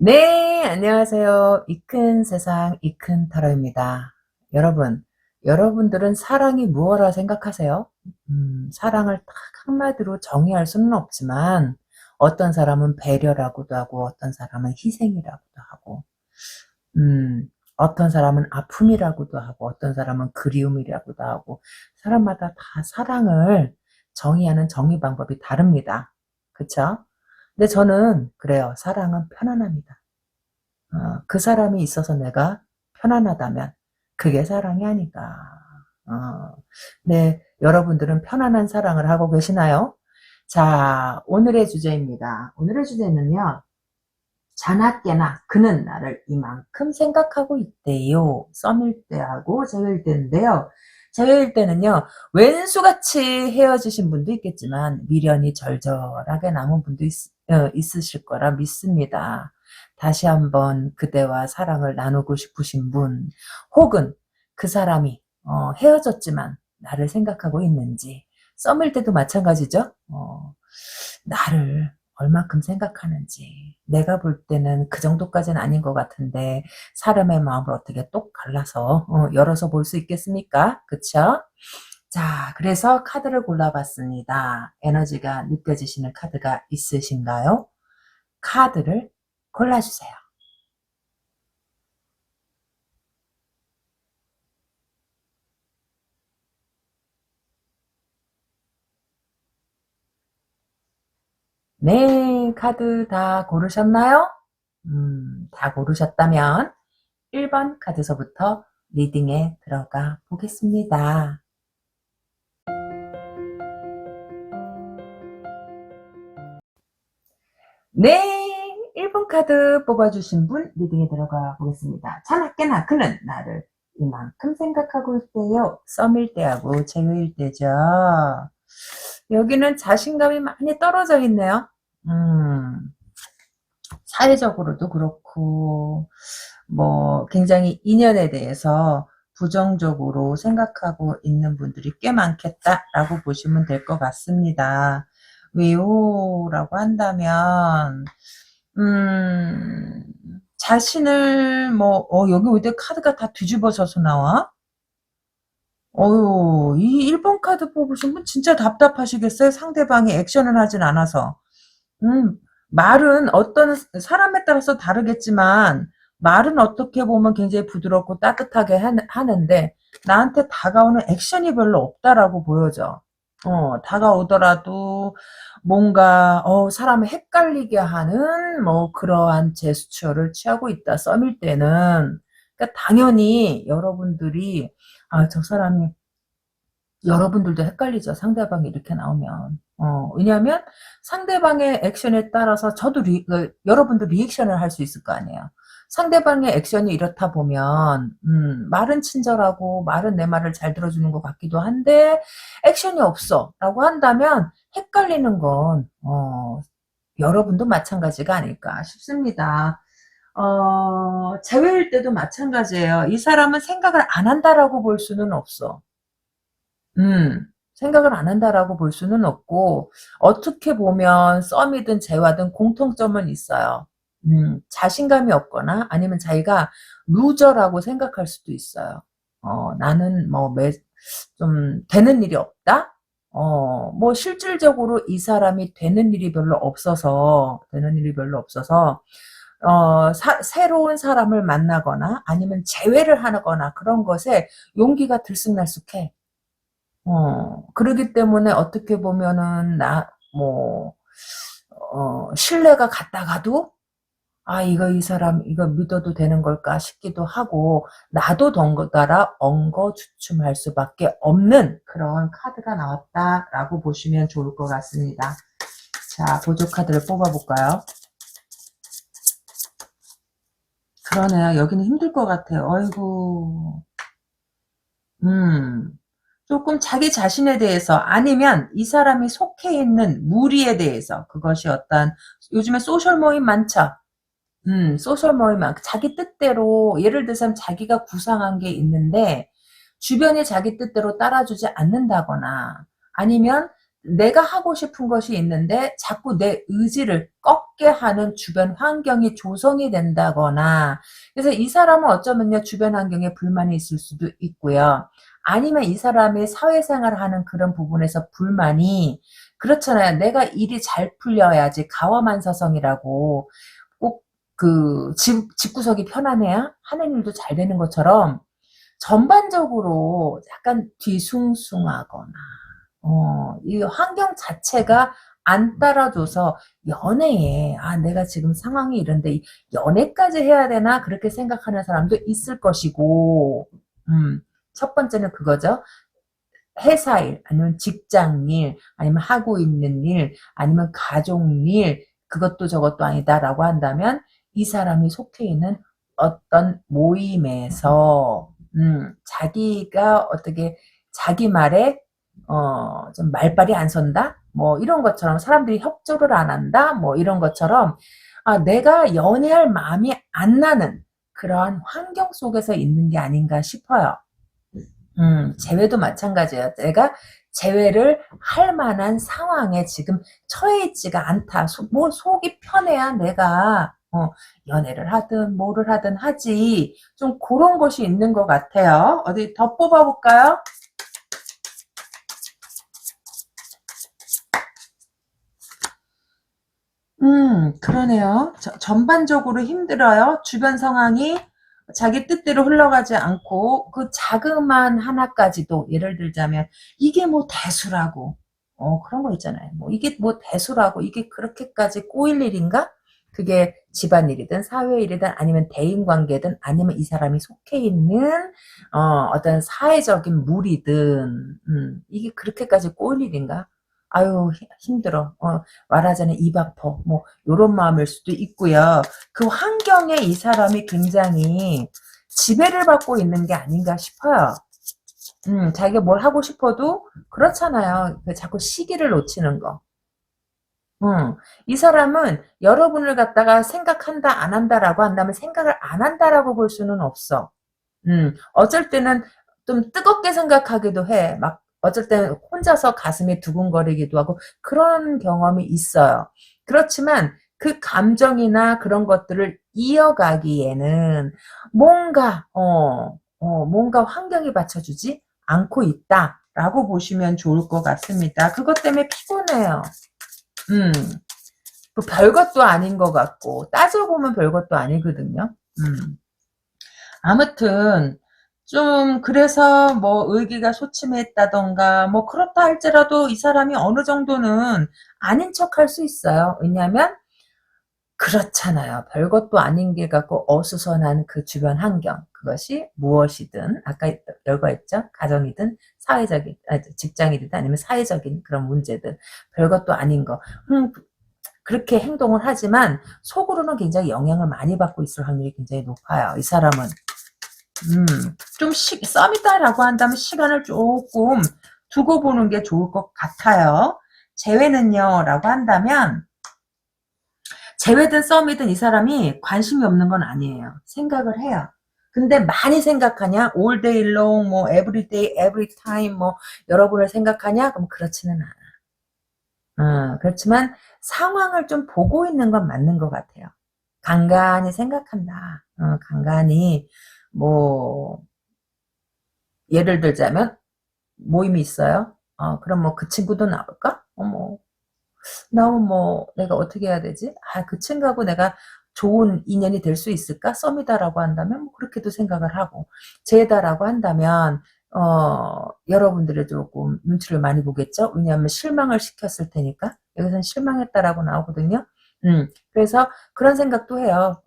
네, 안녕하세요. 이 큰 세상, 이 큰 타로입니다. 여러분들은 사랑이 무엇라 생각하세요? 사랑을 딱 한마디로 정의할 수는 없지만, 어떤 사람은 배려라고도 하고, 어떤 사람은 희생이라고도 하고, 어떤 사람은 아픔이라고도 하고, 어떤 사람은 그리움이라고도 하고, 사람마다 다 사랑을 정의하는 정의 방법이 다릅니다. 그쵸? 근데 저는 그래요. 사랑은 편안합니다. 그 사람이 있어서 내가 편안하다면 그게 사랑이 아닐까. 네, 여러분들은 편안한 사랑을 하고 계시나요? 자, 오늘의 주제입니다. 오늘의 주제는요. 자나깨나 그는 나를 이만큼 생각하고 있대요. 썸일 때하고 제일 때인데요. 제일 때는요. 왼수같이 헤어지신 분도 있겠지만 미련이 절절하게 남은 분도 있으실 거라 믿습니다. 다시 한번 그대와 사랑을 나누고 싶으신 분, 혹은 그 사람이 헤어졌지만 나를 생각하고 있는지, 썸일 때도 마찬가지죠. 나를 얼마큼 생각하는지. 내가 볼 때는 그 정도까지는 아닌 것 같은데 사람의 마음을 어떻게 똑 갈라서 열어서 볼 수 있겠습니까? 그쵸? 자, 그래서 카드를 골라봤습니다. 에너지가 느껴지시는 카드가 있으신가요? 카드를 골라주세요. 네, 카드 다 고르셨나요? 다 고르셨다면 1번 카드서부터 리딩에 들어가 보겠습니다. 네, 1번 카드 뽑아주신 분 리딩에 들어가 보겠습니다. 자나깨나 그는 나를 이만큼 생각하고 있대요. 썸일 때하고 제휴일 때죠. 여기는 자신감이 많이 떨어져 있네요. 사회적으로도 그렇고 뭐 굉장히 인연에 대해서 부정적으로 생각하고 있는 분들이 꽤 많겠다라고 보시면 될 것 같습니다. 왜요? 라고 한다면 자신을 여기 왜 카드가 다 뒤집어져서 나와? 이 1번 카드 뽑으신 분 진짜 답답하시겠어요? 상대방이 액션을 하진 않아서. 음, 말은 어떤 사람에 따라서 다르겠지만 말은 어떻게 보면 굉장히 부드럽고 따뜻하게 하는데 나한테 다가오는 액션이 별로 없다라고 보여져. 다가오더라도 뭔가 사람을 헷갈리게 하는 그러한 제스처를 취하고 있다. 썸일 때는. 그러니까 당연히 여러분들이 저 사람이 여러분들도 헷갈리죠. 상대방이 이렇게 나오면. 왜냐하면 상대방의 액션에 따라서 저도 여러분도 리액션을 할 수 있을 거 아니에요. 상대방의 액션이 이렇다 보면 말은 친절하고 말은 내 말을 잘 들어주는 것 같기도 한데 액션이 없어 라고 한다면 헷갈리는 건 여러분도 마찬가지가 아닐까 싶습니다. 재회일 때도 마찬가지예요. 이 사람은 생각을 안 한다라고 볼 수는 없어. 생각을 안 한다라고 볼 수는 없고, 어떻게 보면 썸이든 재화든 공통점은 있어요. 자신감이 없거나 아니면 자기가 루저라고 생각할 수도 있어요. 나는 좀 되는 일이 없다? 실질적으로 이 사람이 되는 일이 별로 없어서, 새로운 사람을 만나거나 아니면 재회를 하거나 그런 것에 용기가 들쑥날쑥해. 그러기 때문에 어떻게 보면은 신뢰가 갔다가도 이 사람 이거 믿어도 되는 걸까 싶기도 하고 나도 덩달아 엉거주춤할 수밖에 없는 그런 카드가 나왔다라고 보시면 좋을 것 같습니다. 자, 보조 카드를 뽑아볼까요? 그러네요. 여기는 힘들 것 같아요. 어이구. 음. 조금 자기 자신에 대해서 아니면 이 사람이 속해 있는 무리에 대해서 그것이 어떤 요즘에 소셜 모임 많죠. 소셜 모임 자기 뜻대로 예를 들자면 자기가 구상한 게 있는데 주변이 자기 뜻대로 따라주지 않는다거나 아니면 내가 하고 싶은 것이 있는데 자꾸 내 의지를 꺾게 하는 주변 환경이 조성이 된다거나, 그래서 이 사람은 어쩌면요 주변 환경에 불만이 있을 수도 있고요. 아니면 이 사람이 사회생활을 하는 그런 부분에서 불만이, 그렇잖아요. 내가 일이 잘 풀려야지, 가와만서성이라고, 꼭 그 집구석이 편안해야 하는 일도 잘 되는 것처럼 전반적으로 약간 뒤숭숭하거나, 이 환경 자체가 안 따라줘서 연애에, 내가 지금 상황이 이런데 연애까지 해야 되나 그렇게 생각하는 사람도 있을 것이고, 첫 번째는 그거죠. 회사 일, 아니면 직장 일, 아니면 하고 있는 일, 아니면 가족 일, 그것도 저것도 아니다라고 한다면 이 사람이 속해 있는 어떤 모임에서 자기가 어떻게 자기 말에 좀 말발이 안 선다? 뭐 이런 것처럼, 사람들이 협조를 안 한다? 뭐 이런 것처럼, 내가 연애할 마음이 안 나는 그러한 환경 속에서 있는 게 아닌가 싶어요. 재회도 마찬가지예요. 내가 재회를 할 만한 상황에 지금 처해 있지가 않다. 뭐 속이 편해야 내가 연애를 하든 뭐를 하든 하지. 좀 그런 것이 있는 것 같아요. 어디 더 뽑아볼까요? 그러네요. 전반적으로 힘들어요. 주변 상황이 자기 뜻대로 흘러가지 않고, 그 자그마한 하나까지도, 예를 들자면 이게 뭐 대수라고, 그런 거 있잖아요. 뭐 이게 뭐 대수라고 이게 그렇게까지 꼬일 일인가? 그게 집안일이든 사회일이든 아니면 대인관계든 아니면 이 사람이 속해 있는 어떤 사회적인 무리든, 이게 그렇게까지 꼬일 일인가? 아유, 힘들어. 말하자면 입 아파. 뭐 요런 마음일 수도 있고요. 그 환경에 이 사람이 굉장히 지배를 받고 있는 게 아닌가 싶어요. 자기가 뭘 하고 싶어도 그렇잖아요. 그 자꾸 시기를 놓치는 거. 이 사람은 여러분을 갖다가 생각한다, 안 한다라고 한다면 생각을 안 한다라고 볼 수는 없어. 어쩔 때는 좀 뜨겁게 생각하기도 해. 막 어쩔 때는 혼자서 가슴이 두근거리기도 하고 그런 경험이 있어요. 그렇지만 그 감정이나 그런 것들을 이어가기에는 뭔가 환경이 받쳐주지 않고 있다라고 보시면 좋을 것 같습니다. 그것 때문에 피곤해요. 음, 그 별것도 아닌 것 같고 따져보면 별것도 아니거든요. 아무튼 좀 그래서 뭐 의기가 소침했다던가 뭐 그렇다 할지라도 이 사람이 어느 정도는 아닌 척할 수 있어요. 왜냐하면 그렇잖아요. 별것도 아닌 길 갖고 어수선한 그 주변 환경, 그것이 무엇이든 아까 열거했죠. 가정이든 사회적인, 직장이든 아니면 사회적인 그런 문제든 별것도 아닌 거, 그렇게 행동을 하지만 속으로는 굉장히 영향을 많이 받고 있을 확률이 굉장히 높아요. 이 사람은. 좀 썸이다라고 한다면 시간을 조금 두고 보는 게 좋을 것 같아요. 재회는요, 라고 한다면, 재회든 썸이든 이 사람이 관심이 없는 건 아니에요. 생각을 해요. 근데 많이 생각하냐? all day long, 뭐, every day, every time, 뭐, 여러분을 생각하냐? 그럼 그렇지는 않아. 그렇지만 상황을 좀 보고 있는 건 맞는 것 같아요. 간간히 생각한다. 간간히, 뭐, 예를 들자면, 모임이 있어요. 그럼 뭐 그 친구도 나올까? 나오면 뭐 내가 어떻게 해야 되지? 그 친구하고 내가 좋은 인연이 될 수 있을까? 썸이다라고 한다면 뭐 그렇게도 생각을 하고, 제다라고 한다면 여러분들이 조금 눈치를 많이 보겠죠? 왜냐하면 실망을 시켰을 테니까. 여기서는 실망했다라고 나오거든요. 그래서 그런 생각도 해요.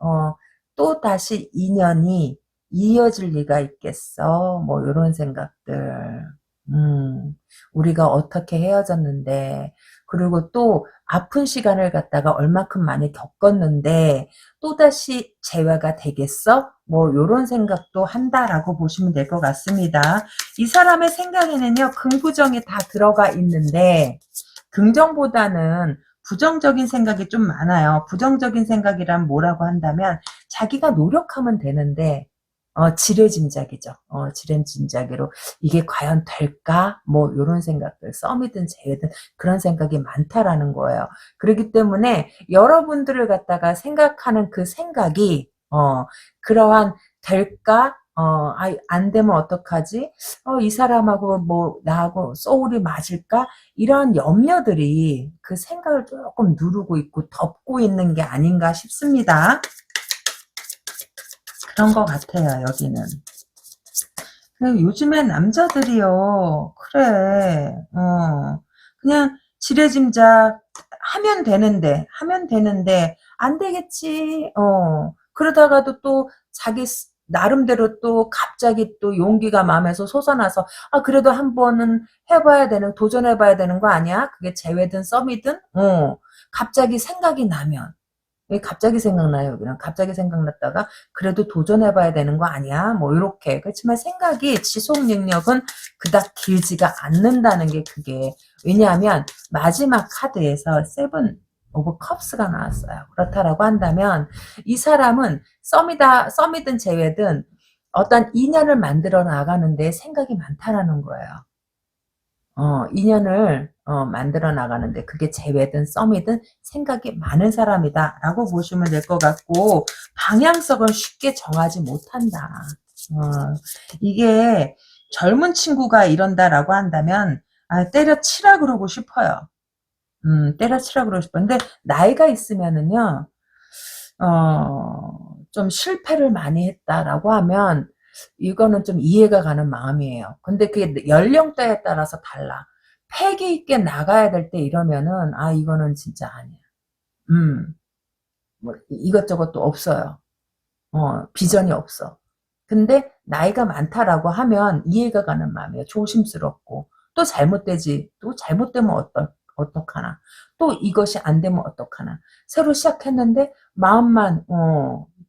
또 다시 인연이 이어질 리가 있겠어? 뭐 이런 생각들. 우리가 어떻게 헤어졌는데, 그리고 또 아픈 시간을 갖다가 얼마큼 많이 겪었는데 또다시 재회가 되겠어? 뭐 이런 생각도 한다라고 보시면 될 것 같습니다. 이 사람의 생각에는요, 긍부정이 다 들어가 있는데 긍정보다는 부정적인 생각이 좀 많아요. 부정적인 생각이란 뭐라고 한다면 자기가 노력하면 되는데 지레짐작이죠. 지레짐작으로 이게 과연 될까? 뭐 요런 생각들, 썸이든 제외든 그런 생각이 많다라는 거예요. 그렇기 때문에 여러분들을 갖다가 생각하는 그 생각이 그러한 될까? 안 되면 어떡하지? 이 사람하고 뭐 나하고 소울이 맞을까? 이런 염려들이 그 생각을 조금 누르고 있고 덮고 있는 게 아닌가 싶습니다. 그런 것 같아요, 여기는. 요즘에 남자들이요, 그래, 그냥 지레짐작 하면 되는데, 안 되겠지, 그러다가도 또 자기 나름대로 또 갑자기 또 용기가 마음에서 솟아나서, 그래도 한 번은 도전해봐야 되는 거 아니야? 그게 재회든 썸이든, 갑자기 생각이 나면, 왜 갑자기 생각나요? 여기는 갑자기 생각났다가 그래도 도전해봐야 되는 거 아니야? 뭐 이렇게. 그렇지만 생각이 지속 능력은 그닥 길지가 않는다는 게 그게. 왜냐하면 마지막 카드에서 세븐 오브 컵스가 나왔어요. 그렇다라고 한다면 이 사람은 썸이든 제외든 어떤 인연을 만들어 나가는데 생각이 많다라는 거예요. 인연을 만들어 나가는데 그게 재회든 썸이든 생각이 많은 사람이다라고 보시면 될 것 같고 방향성을 쉽게 정하지 못한다. 이게 젊은 친구가 이런다라고 한다면 때려치라 그러고 싶어요. 때려치라 그러고 싶은데 나이가 있으면은요. 좀 실패를 많이 했다라고 하면 이거는 좀 이해가 가는 마음이에요. 근데 그게 연령대에 따라서 달라. 패기 있게 나가야 될 때 이러면은 이거는 진짜 아니야. 뭐 이것저것 또 없어요. 비전이 없어. 근데 나이가 많다라고 하면 이해가 가는 마음이에요. 조심스럽고 또 잘못되면 어떡하나. 또 이것이 안 되면 어떡하나. 새로 시작했는데 마음만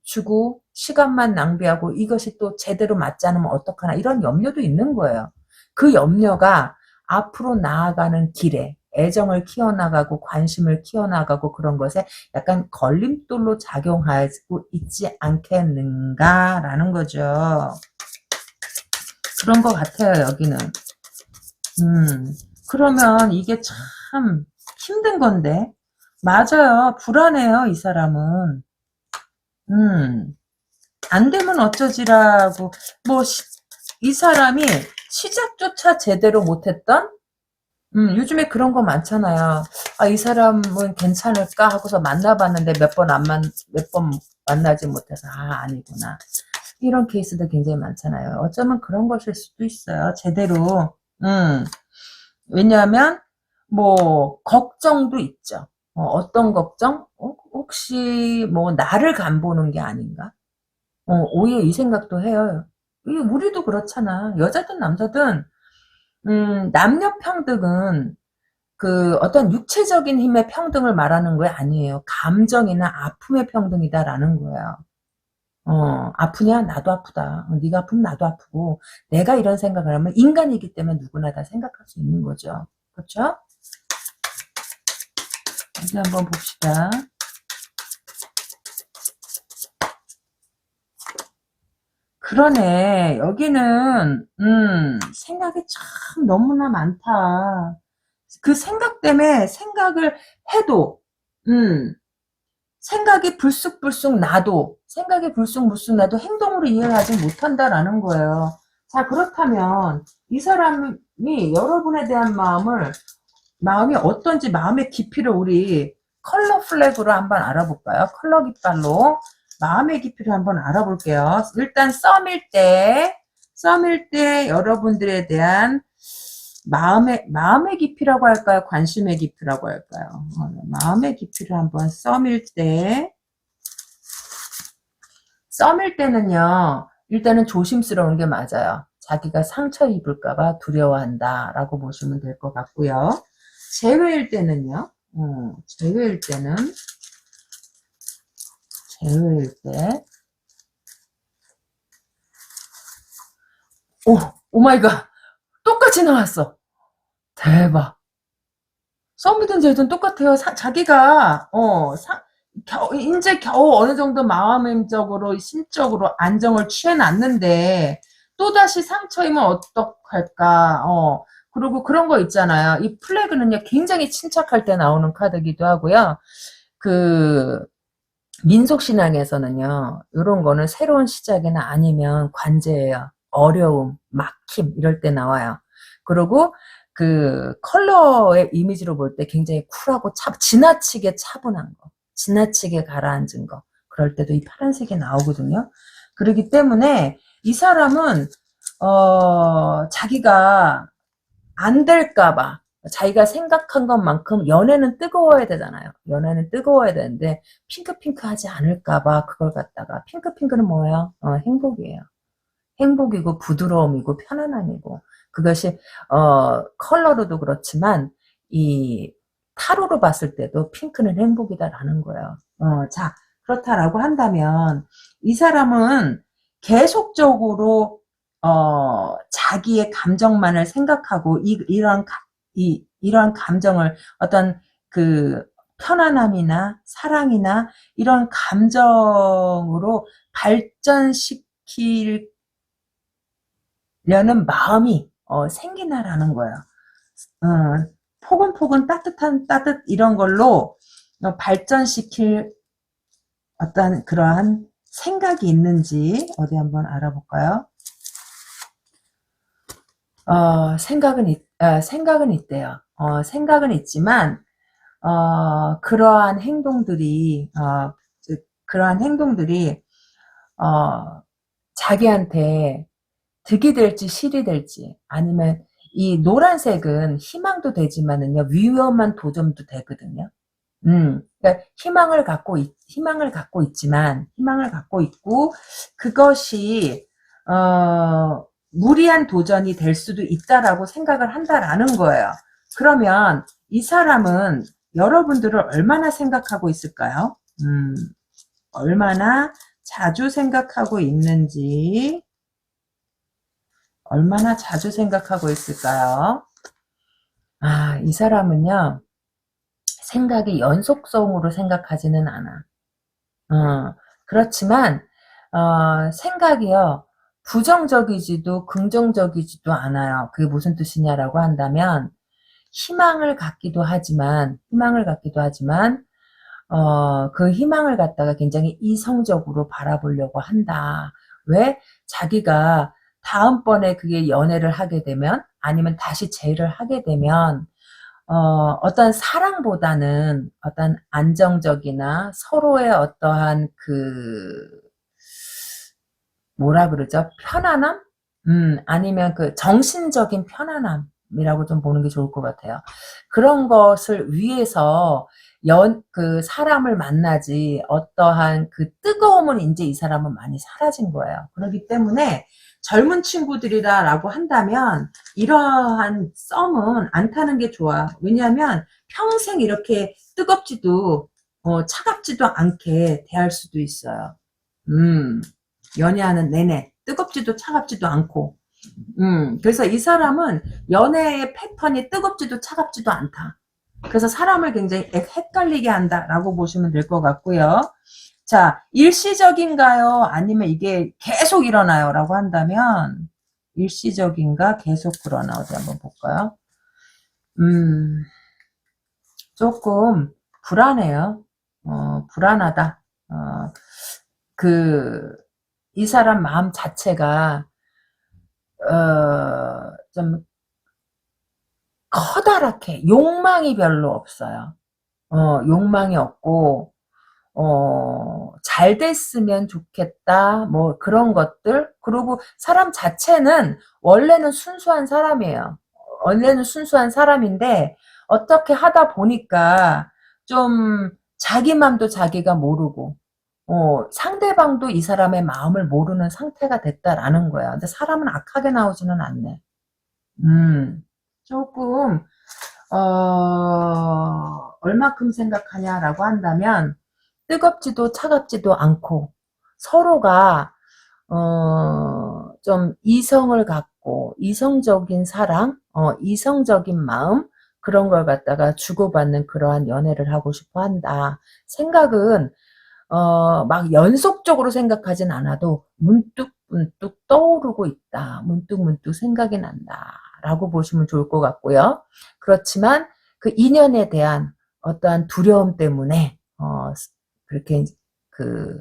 주고 시간만 낭비하고 이것이 또 제대로 맞지 않으면 어떡하나. 이런 염려도 있는 거예요. 그 염려가 앞으로 나아가는 길에 애정을 키워나가고 관심을 키워나가고 그런 것에 약간 걸림돌로 작용하고 있지 않겠는가라는 거죠. 그런 것 같아요, 여기는. 그러면 이게 참 힘든 건데. 맞아요. 불안해요, 이 사람은. 안 되면 어쩌지라고. 이 사람이 시작조차 제대로 못했던 요즘에 그런 거 많잖아요. 이 사람은 괜찮을까 하고서 만나봤는데 몇 번 만나지 못해서, 아니구나. 이런 케이스도 굉장히 많잖아요. 어쩌면 그런 것일 수도 있어요. 제대로. 왜냐하면, 걱정도 있죠. 어떤 걱정? 혹시, 나를 간보는 게 아닌가? 오히려 이 생각도 해요. 우리도 그렇잖아. 여자든 남자든, 남녀 평등은 그 어떤 육체적인 힘의 평등을 말하는 거 아니에요. 감정이나 아픔의 평등이다라는 거예요. 아프냐? 나도 아프다. 네가 아프면 나도 아프고 내가 이런 생각을 하면 인간이기 때문에 누구나 다 생각할 수 있는 거죠. 그렇죠? 이제 한번 봅시다. 그러네. 여기는 생각이 참 너무나 많다. 그 생각 때문에 생각을 해도 생각이 불쑥불쑥 나도 행동으로 이해하지 못한다라는 거예요. 자, 그렇다면 이 사람이 여러분에 대한 마음이 어떤지 마음의 깊이를 우리 컬러 플래그로 한번 알아볼까요? 컬러 깃발로 마음의 깊이를 한번 알아볼게요. 일단 썸일 때 여러분들에 대한 마음의 깊이라고 할까요? 관심의 깊이라고 할까요? 마음의 깊이를 한번 썸일 때는요, 일단은 조심스러운 게 맞아요. 자기가 상처 입을까봐 두려워한다라고 보시면 될 것 같고요. 재회일 때는요, 재회일 때, 오 마이 갓! 똑같이 나왔어! 대박! 썸이든 제든 똑같아요. 자기가, 이제 겨우 어느 정도 마음적으로, 심적으로 안정을 취해놨는데, 또다시 상처이면 어떡할까, 그리고 그런 거 있잖아요. 이 플래그는요, 굉장히 침착할 때 나오는 카드기도 하고요. 그, 민속신앙에서는요, 이런 거는 새로운 시작이나 아니면 관제예요. 어려움, 막힘, 이럴 때 나와요. 그리고 그 컬러의 이미지로 볼 때 굉장히 쿨하고 지나치게 차분한 거, 지나치게 가라앉은 거, 그럴 때도 이 파란색이 나오거든요. 그렇기 때문에 이 사람은, 자기가 안 될까봐, 자기가 생각한 것만큼 연애는 뜨거워야 되잖아요. 연애는 뜨거워야 되는데 핑크핑크하지 않을까봐 그걸 갖다가, 핑크핑크는 뭐예요? 행복이에요. 행복이고 부드러움이고 편안함이고, 그것이 컬러로도 그렇지만 이 타로로 봤을 때도 핑크는 행복이다라는 거예요. 자, 그렇다라고 한다면 이 사람은 계속적으로 자기의 감정만을 생각하고 이러한 감정을 어떤 그 편안함이나 사랑이나 이런 감정으로 발전시키려는 마음이 생기나라는 거예요. 포근포근 따뜻 이런 걸로 발전시킬 어떤 그러한 생각이 있는지 어디 한번 알아볼까요? 생각은 있대요. 생각은 있지만, 그러한 행동들이, 자기한테 득이 될지 실이 될지, 아니면 이 노란색은 희망도 되지만은요, 위험한 도전도 되거든요. 그러니까 희망을 갖고 있고, 그것이, 무리한 도전이 될 수도 있다라고 생각을 한다라는 거예요. 그러면 이 사람은 여러분들을 얼마나 생각하고 있을까요? 얼마나 자주 생각하고 있는지, 얼마나 자주 생각하고 있을까요? 이 사람은요, 생각이 연속성으로 생각하지는 않아. 그렇지만, 생각이요, 부정적이지도 긍정적이지도 않아요. 그게 무슨 뜻이냐라고 한다면, 희망을 갖기도 하지만, 그 희망을 갖다가 굉장히 이성적으로 바라보려고 한다. 왜? 자기가 다음번에 그게 연애를 하게 되면, 아니면 다시 재회를 하게 되면, 어떤 사랑보다는 어떤 안정적이나 서로의 어떠한 뭐라 그러죠? 편안함? 아니면 그 정신적인 편안함이라고 좀 보는 게 좋을 것 같아요. 그런 것을 위해서 사람을 만나지, 어떠한 그 뜨거움은 이제 이 사람은 많이 사라진 거예요. 그렇기 때문에 젊은 친구들이다라고 한다면 이러한 썸은 안 타는 게 좋아. 왜냐하면 평생 이렇게 뜨겁지도 차갑지도 않게 대할 수도 있어요. 연애하는 내내 뜨겁지도 차갑지도 않고, 그래서 이 사람은 연애의 패턴이 뜨겁지도 차갑지도 않다. 그래서 사람을 굉장히 헷갈리게 한다라고 보시면 될 것 같고요. 자, 일시적인가요? 아니면 이게 계속 일어나요? 라고 한다면, 일시적인가? 계속 그러나? 어디 한번 볼까요? 조금 불안해요. 불안하다. 이 사람 마음 자체가, 좀 커다랗게, 욕망이 별로 없어요. 욕망이 없고, 잘 됐으면 좋겠다, 뭐 그런 것들. 그리고 사람 자체는 원래는 순수한 사람이에요. 원래는 순수한 사람인데 어떻게 하다 보니까 좀 자기 맘도 자기가 모르고, 상대방도 이 사람의 마음을 모르는 상태가 됐다라는 거야. 근데 사람은 악하게 나오지는 않네. 조금, 얼마큼 생각하냐라고 한다면, 뜨겁지도 차갑지도 않고, 서로가, 좀 이성을 갖고, 이성적인 사랑, 이성적인 마음, 그런 걸 갖다가 주고받는 그러한 연애를 하고 싶어 한다. 생각은 막 연속적으로 생각하진 않아도 문득문득 떠오르고 있다. 문득문득 생각이 난다. 라고 보시면 좋을 것 같고요. 그렇지만 그 인연에 대한 어떠한 두려움 때문에 그렇게 그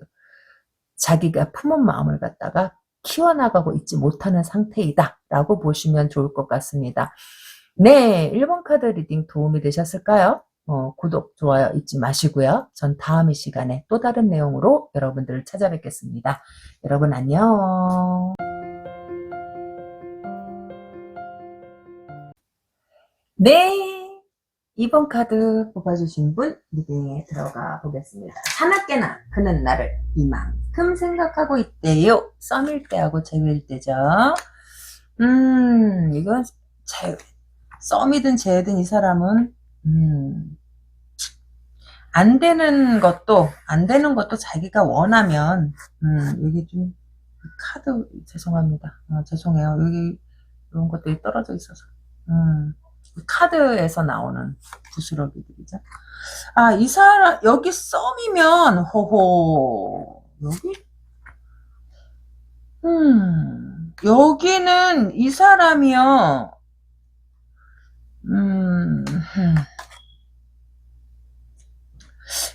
자기가 품은 마음을 갖다가 키워나가고 있지 못하는 상태이다. 라고 보시면 좋을 것 같습니다. 네, 1번 카드 리딩 도움이 되셨을까요? 구독, 좋아요 잊지 마시고요. 전 다음 이 시간에 또 다른 내용으로 여러분들을 찾아뵙겠습니다. 여러분 안녕. 네, 2번 카드 뽑아주신 분 리딩에 들어가 보겠습니다. 사납게나 그는 나를 이만큼 생각하고 있대요. 썸일 때하고 제외일 때죠. 이건 썸이든 제든 이 사람은 안 되는 것도 자기가 원하면 여기 좀 카드 죄송합니다. 죄송해요. 여기 이런 것들이 떨어져 있어서 카드에서 나오는 부스러기들이죠. 이 사람 여기 썸이면 호호 여기는 이 사람이요.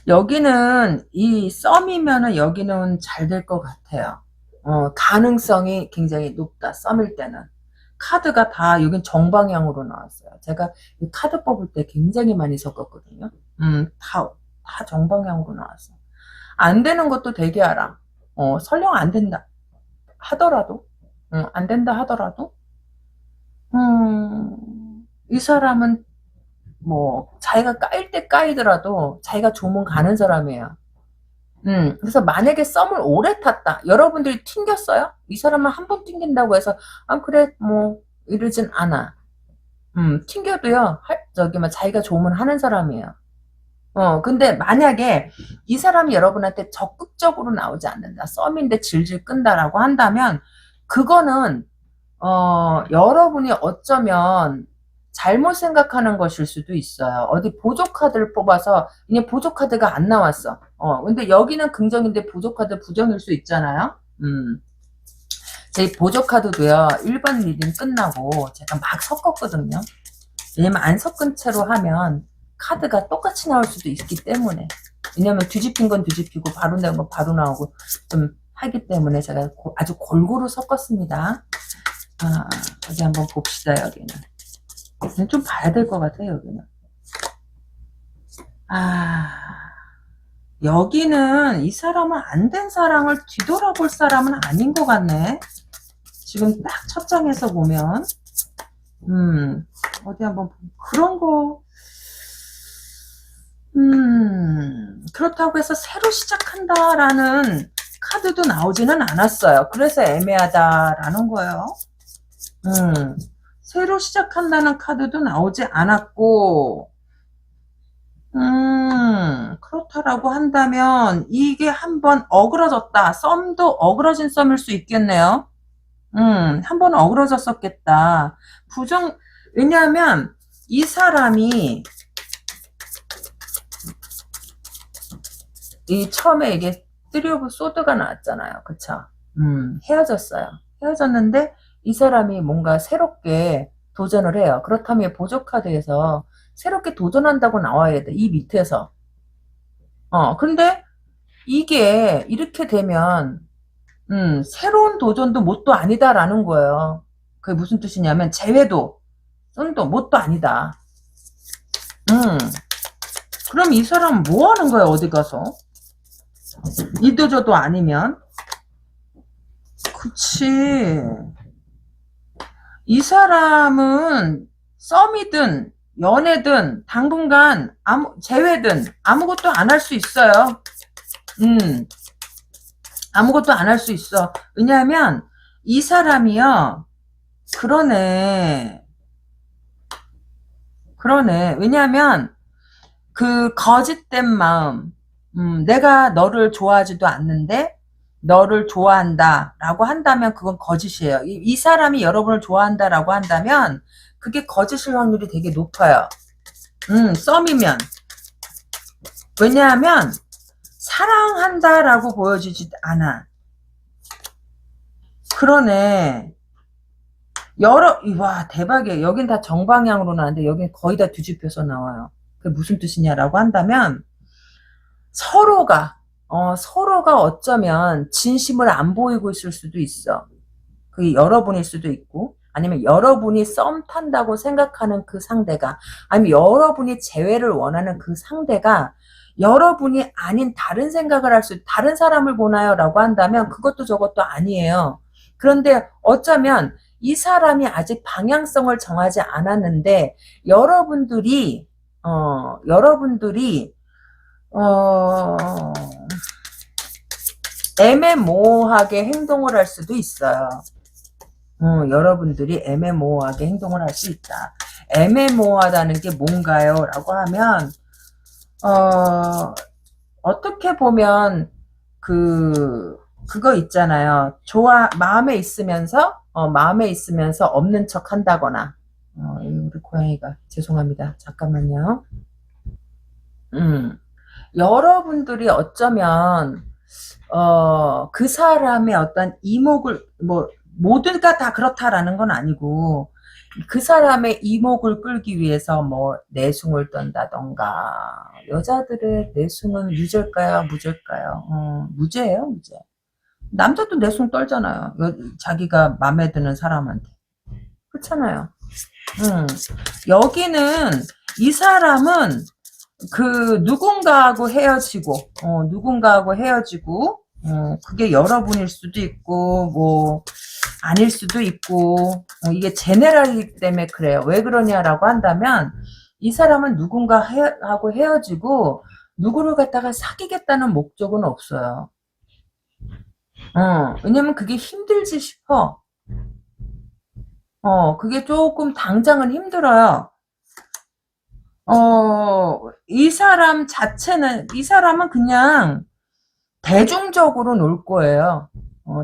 여기는 이 썸이면은 여기는 잘 될 것 같아요. 가능성이 굉장히 높다. 썸일 때는. 카드가 다 여긴 정방향으로 나왔어요. 제가 이 카드 뽑을 때 굉장히 많이 섞었거든요. 다 정방향으로 나왔어요. 안 되는 것도 되게 알아. 설령 안 된다 하더라도, 안 된다 하더라도, 이 사람은 뭐 자기가 까일 때 까이더라도 자기가 조문 가는 사람이에요. 그래서 만약에 썸을 오래 탔다. 여러분들이 튕겼어요? 이 사람은 한 번 튕긴다고 해서 그래 뭐 이러진 않아. 튕겨도요. 자기가 조문하는 사람이에요. 근데 만약에 이 사람이 여러분한테 적극적으로 나오지 않는다. 썸인데 질질 끈다라고 한다면 그거는 여러분이 어쩌면 잘못 생각하는 것일 수도 있어요. 어디 보조카드를 뽑아서 그냥 보조카드가 안 나왔어. 근데 여기는 긍정인데 보조카드 부정일 수 있잖아요. 제 보조카드도요. 1번 리딩 끝나고 제가 막 섞었거든요. 왜냐면 안 섞은 채로 하면 카드가 똑같이 나올 수도 있기 때문에. 왜냐면 뒤집힌 건 뒤집히고 바로 나온 건 바로 나오고 좀 하기 때문에 제가 아주 골고루 섞었습니다. 어디 한번 봅시다. 여기는 좀 봐야 될 것 같아요. 여기는 여기는 이 사람은 안 된 사랑을 뒤돌아볼 사람은 아닌 것 같네. 지금 딱 첫 장에서 보면 어디 한번 그런 거 그렇다고 해서 새로 시작한다라는 카드도 나오지는 않았어요. 그래서 애매하다라는 거예요. 새로 시작한다는 카드도 나오지 않았고 그렇다라고 한다면 이게 한번 어그러졌다. 썸도 어그러진 썸일 수 있겠네요. 한번 어그러졌었겠다. 왜냐하면 이 사람이 처음에 이게 3 오브 소드가 나왔잖아요. 그쵸? 헤어졌어요. 헤어졌는데 이 사람이 뭔가 새롭게 도전을 해요. 그렇다면 보조카드에서 새롭게 도전한다고 나와야 돼. 이 밑에서. 근데 이게 이렇게 되면 새로운 도전도 뭣도 아니다라는 거예요. 그게 무슨 뜻이냐면 재회도 썸도 뭣도 아니다. 그럼 이 사람은 뭐 하는 거야 어디 가서? 이도저도 아니면 그치. 이 사람은 썸이든 연애든 당분간 재회든 아무것도 안 할 수 있어요. 아무것도 안 할 수 있어. 왜냐하면 이 사람이요. 그러네. 왜냐하면 그 거짓된 마음, 내가 너를 좋아하지도 않는데 너를 좋아한다 라고 한다면 그건 거짓이에요. 이 사람이 여러분을 좋아한다 라고 한다면 그게 거짓일 확률이 되게 높아요. 썸이면. 왜냐하면 사랑한다라고 보여주지 않아. 그러네. 와, 대박이에요. 여긴 다 정방향으로 나왔는데, 여긴 거의 다 뒤집혀서 나와요. 그게 무슨 뜻이냐라고 한다면, 서로가 어쩌면 진심을 안 보이고 있을 수도 있어. 그게 여러분일 수도 있고, 아니면 여러분이 썸 탄다고 생각하는 그 상대가, 아니면 여러분이 재회를 원하는 그 상대가, 여러분이 아닌 다른 생각을 다른 사람을 보나요? 라고 한다면, 그것도 저것도 아니에요. 그런데 어쩌면, 이 사람이 아직 방향성을 정하지 않았는데, 여러분들이, 어, 애매모호하게 행동을 할 수도 있어요. 여러분들이 애매모호하게 행동을 할 수 있다. 애매모호하다는 게 뭔가요? 라고 하면, 어떻게 보면, 그거 있잖아요. 마음에 있으면서 없는 척 한다거나, 우리 고양이가, 죄송합니다. 잠깐만요. 여러분들이 어쩌면, 그 사람의 어떤 이목을, 모두가 다 그렇다라는 건 아니고, 그 사람의 이목을 끌기 위해서 내숭을 떤다던가, 여자들의 내숭은 유죄일까요? 무죄일까요? 무죄예요, 무죄. 남자도 내숭 떨잖아요. 자기가 마음에 드는 사람한테. 그렇잖아요. 여기는, 이 사람은, 누군가하고 헤어지고, 그게 여러분일 수도 있고, 아닐 수도 있고, 이게 제네랄이기 때문에 그래요. 왜 그러냐라고 한다면, 이 사람은 누군가하고 헤어지고, 누구를 갖다가 사귀겠다는 목적은 없어요. 왜냐면 그게 힘들지 싶어. 그게 조금 당장은 힘들어요. 이 사람은 그냥 대중적으로 놀 거예요.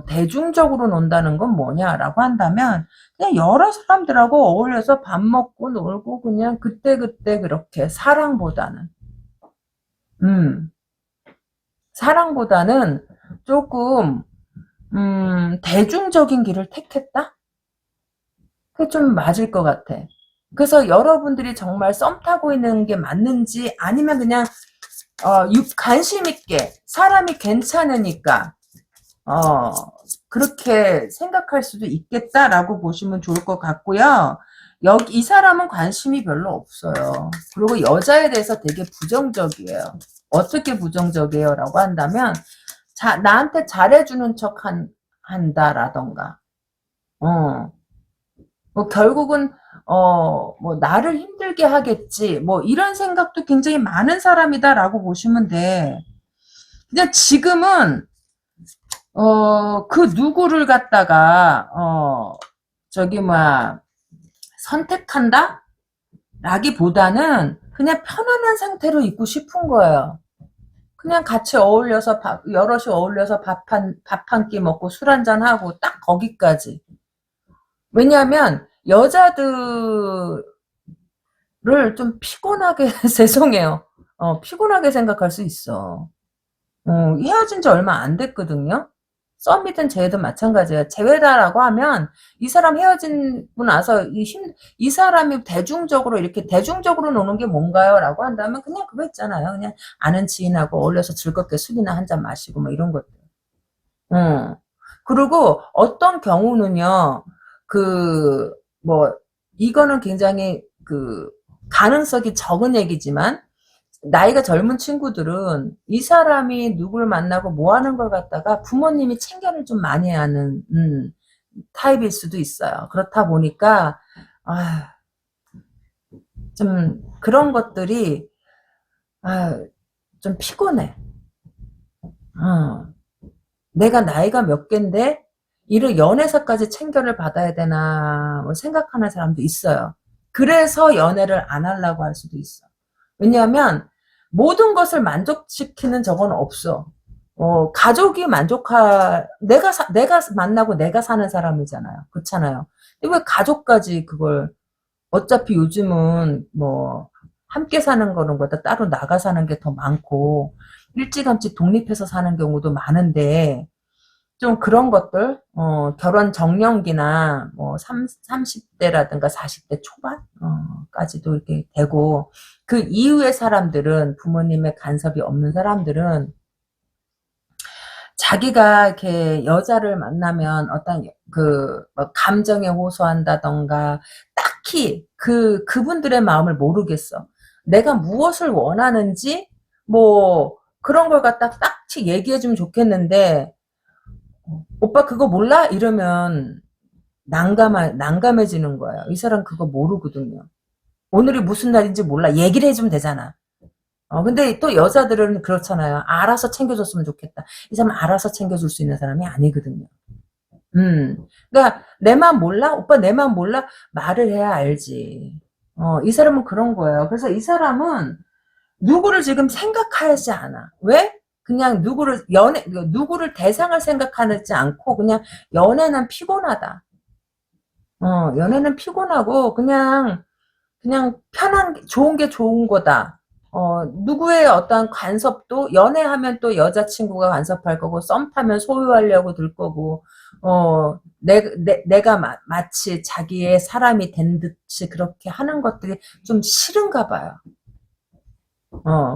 대중적으로 논다는 건 뭐냐라고 한다면, 그냥 여러 사람들하고 어울려서 밥 먹고 놀고, 그냥 그때그때 그렇게, 음, 사랑보다는 조금, 대중적인 길을 택했다? 그게 좀 맞을 것 같아. 그래서 여러분들이 정말 썸 타고 있는 게 맞는지, 아니면 그냥 관심 있게 사람이 괜찮으니까 그렇게 생각할 수도 있겠다라고 보시면 좋을 것 같고요. 이 사람은 관심이 별로 없어요. 그리고 여자에 대해서 되게 부정적이에요. 어떻게 부정적이에요? 라고 한다면, 나한테 잘해주는 척 한다라던가, 결국은, 나를 힘들게 하겠지, 이런 생각도 굉장히 많은 사람이다라고 보시면 돼. 그냥 지금은, 그 누구를 갖다가, 선택한다? 라기보다는 그냥 편안한 상태로 있고 싶은 거예요. 그냥 같이 여럿이 어울려서 밥 한 끼 먹고 술 한잔 하고 딱 거기까지. 왜냐하면 여자들을 좀 피곤하게, 죄송해요. 피곤하게 생각할 수 있어. 헤어진 지 얼마 안 됐거든요. 썸이든 재회든 마찬가지예요. 재회다라고 하면 이 사람 헤어지고 나서 이 사람이 이렇게 대중적으로 노는 게 뭔가요? 라고 한다면 그냥 그거 있잖아요. 그냥 아는 지인하고 어울려서 즐겁게 술이나 한 잔 마시고 이런 것들. 그리고 어떤 경우는요. 그 이거는 굉장히 가능성이 적은 얘기지만, 나이가 젊은 친구들은 이 사람이 누굴 만나고 뭐 하는 걸 갖다가 부모님이 챙겨를 좀 많이 하는 타입일 수도 있어요. 그렇다 보니까 좀 그런 것들이 좀 피곤해. 내가 나이가 몇 갠데 이를 연애사까지 챙겨를 받아야 되나 생각하는 사람도 있어요. 그래서 연애를 안 하려고 할 수도 있어. 왜냐하면 모든 것을 만족시키는 적은 없어. 가족이 내가 만나고 내가 사는 사람이잖아요. 그렇잖아요. 근데 왜 가족까지 그걸, 어차피 요즘은 함께 사는 거는 보다 따로 나가 사는 게 더 많고, 일찌감치 독립해서 사는 경우도 많은데, 좀 그런 것들, 결혼 정년기나, 30대라든가 40대 초반, 까지도 이렇게 되고, 그 이후의 사람들은, 부모님의 간섭이 없는 사람들은, 자기가 이렇게 여자를 만나면 어떤 뭐 감정에 호소한다던가, 딱히 그분들의 마음을 모르겠어. 내가 무엇을 원하는지, 뭐, 그런 걸 갖다 딱히 얘기해주면 좋겠는데, 오빠 그거 몰라? 이러면 난감해지는 거예요. 이 사람 그거 모르거든요. 오늘이 무슨 날인지 몰라. 얘기를 해주면 되잖아. 근데 또 여자들은 그렇잖아요. 알아서 챙겨줬으면 좋겠다. 이 사람은 알아서 챙겨줄 수 있는 사람이 아니거든요. 그러니까 내 맘 몰라? 오빠 내 맘 몰라? 말을 해야 알지. 이 사람은 그런 거예요. 그래서 이 사람은 누구를 지금 생각하지 않아. 왜? 그냥 누구를 대상을 생각하지 않고 그냥 연애는 피곤하다. 연애는 피곤하고 그냥 좋은 게 좋은 거다. 누구의 어떤 간섭도, 연애하면 또 여자친구가 간섭할 거고, 썸 타면 소유하려고 들 거고, 내가 마치 자기의 사람이 된 듯이 그렇게 하는 것들이 좀 싫은가 봐요.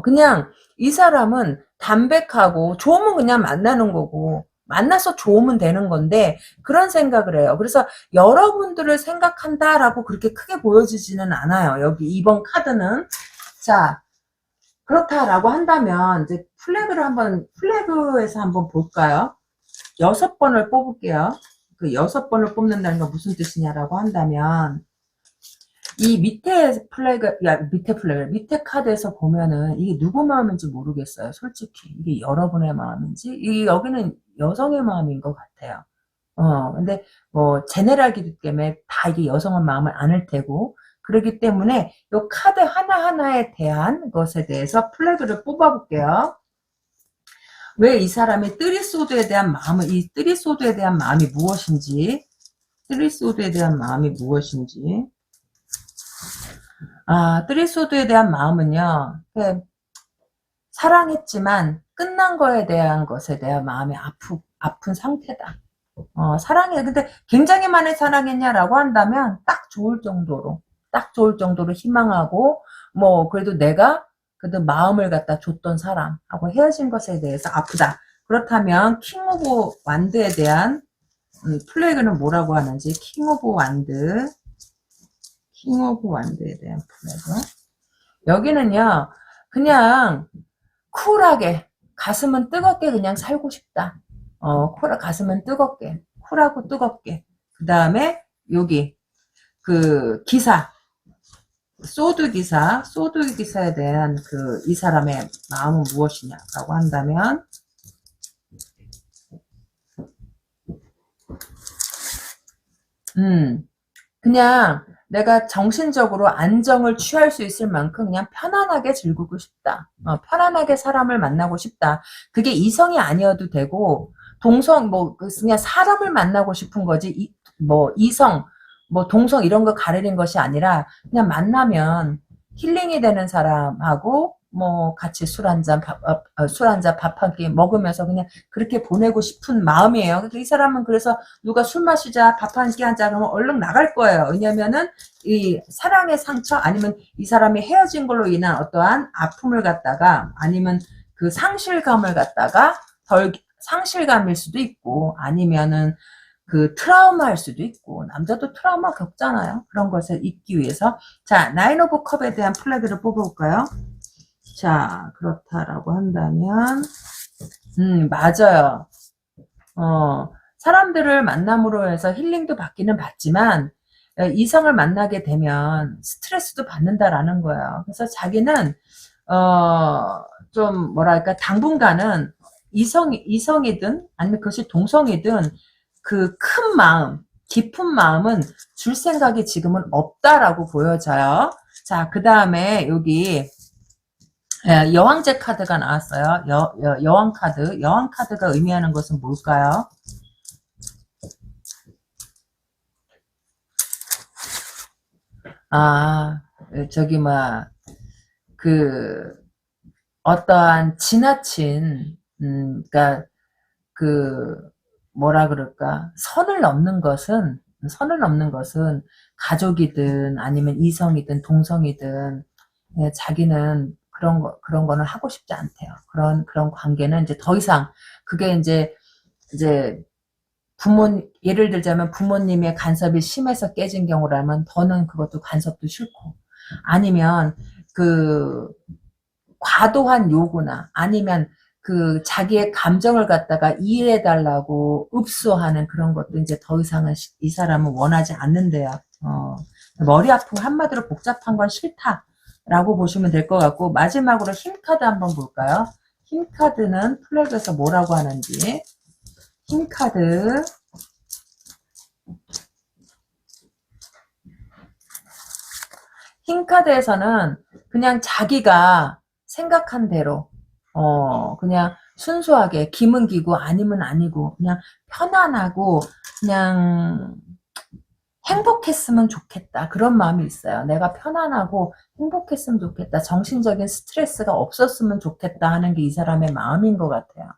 그냥 이 사람은 담백하고 좋으면 그냥 만나는 거고 만나서 좋으면 되는 건데 그런 생각을 해요. 그래서 여러분들을 생각한다라고 그렇게 크게 보여지지는 않아요. 여기 2번 카드는. 자, 그렇다라고 한다면 이제 플래그에서 한번 볼까요? 6번을 뽑을게요. 그 6번을 뽑는다는 건 무슨 뜻이냐라고 한다면 이 밑에 카드에서 보면은 이게 누구 마음인지 모르겠어요. 솔직히. 이게 여러분의 마음인지, 여기는 여성의 마음인 것 같아요. 근데 제네랄기기 때문에 다 이게 여성의 마음을 안을 테고, 그렇기 때문에 요 카드 하나하나에 대한 것에 대해서 플래그를 뽑아볼게요. 왜 이 사람이 이 뜨리소드에 대한 마음이 무엇인지, 뜨리소드에 대한 마음이 무엇인지, 뜨리소드에 대한 마음은요, 사랑했지만 끝난 거에 대한 것에 대한 마음이 아픈 상태다. 근데 굉장히 많이 사랑했냐라고 한다면 딱 좋을 정도로 희망하고, 그래도 내가 그래도 마음을 갖다 줬던 사람하고 헤어진 것에 대해서 아프다. 그렇다면 킹 오브 완드에 대한 플래그는 뭐라고 하는지, 킹 오브 완드에 대한 플래그. 여기는요, 그냥 쿨하게, 가슴은 뜨겁게 그냥 살고 싶다. 가슴은 뜨겁게, 쿨하고 뜨겁게. 그 다음에 여기 기사, 소드 기사에 대한 이 사람의 마음은 무엇이냐라고 한다면, 그냥 내가 정신적으로 안정을 취할 수 있을 만큼 그냥 편안하게 즐기고 싶다. 편안하게 사람을 만나고 싶다. 그게 이성이 아니어도 되고, 그냥 사람을 만나고 싶은 거지, 이성, 동성 이런 거 가리는 것이 아니라, 그냥 만나면 힐링이 되는 사람하고, 같이 술 한잔, 밥 한 끼 먹으면서 그냥 그렇게 보내고 싶은 마음이에요. 이 사람은 그래서 누가 술 마시자, 밥 한 끼 하자 그러면 얼른 나갈 거예요. 왜냐면은 이 사랑의 상처, 아니면 이 사람이 헤어진 걸로 인한 어떠한 아픔을 갖다가, 아니면 그 상실감을 갖다가 상실감일 수도 있고, 아니면은 트라우마일 수도 있고, 남자도 트라우마 겪잖아요. 그런 것을 잊기 위해서. 자, 나인 오브 컵에 대한 플래그를 뽑아볼까요? 자, 그렇다라고 한다면, 맞아요. 사람들을 만남으로 해서 힐링도 받기는 받지만, 이성을 만나게 되면 스트레스도 받는다라는 거예요. 그래서 자기는, 좀, 뭐랄까, 당분간은 이성이든, 아니면 그것이 동성이든, 큰 마음, 깊은 마음은 줄 생각이 지금은 없다라고 보여져요. 자, 그 다음에 여기, 여왕제 카드가 나왔어요. 여왕 카드. 여왕 카드가 의미하는 것은 뭘까요? 저기, 그 어떠한 지나친 그러니까 그 뭐라 그럴까 선을 넘는 것은 가족이든 아니면 이성이든 동성이든 자기는 그런 거는 하고 싶지 않대요. 그런 관계는 이제 더 이상 그게 이제 예를 들자면 부모님의 간섭이 심해서 깨진 경우라면 더는 그것도 간섭도 싫고 아니면 그 과도한 요구나 아니면 그 자기의 감정을 갖다가 이해해달라고 읍소하는 그런 것도 이제 더 이상은 이 사람은 원하지 않는데요. 머리 아프고 한마디로 복잡한 건 싫다라고 보시면 될 것 같고 마지막으로 힘카드 한번 볼까요? 힘카드는 플래그에서 뭐라고 하는지 힘카드 힘카드에서는 그냥 자기가 생각한 대로 그냥 순수하게 기면 기고 아니면 아니고 그냥 편안하고 그냥 행복했으면 좋겠다 그런 마음이 있어요. 내가 편안하고 행복했으면 좋겠다. 정신적인 스트레스가 없었으면 좋겠다 하는 게 이 사람의 마음인 것 같아요.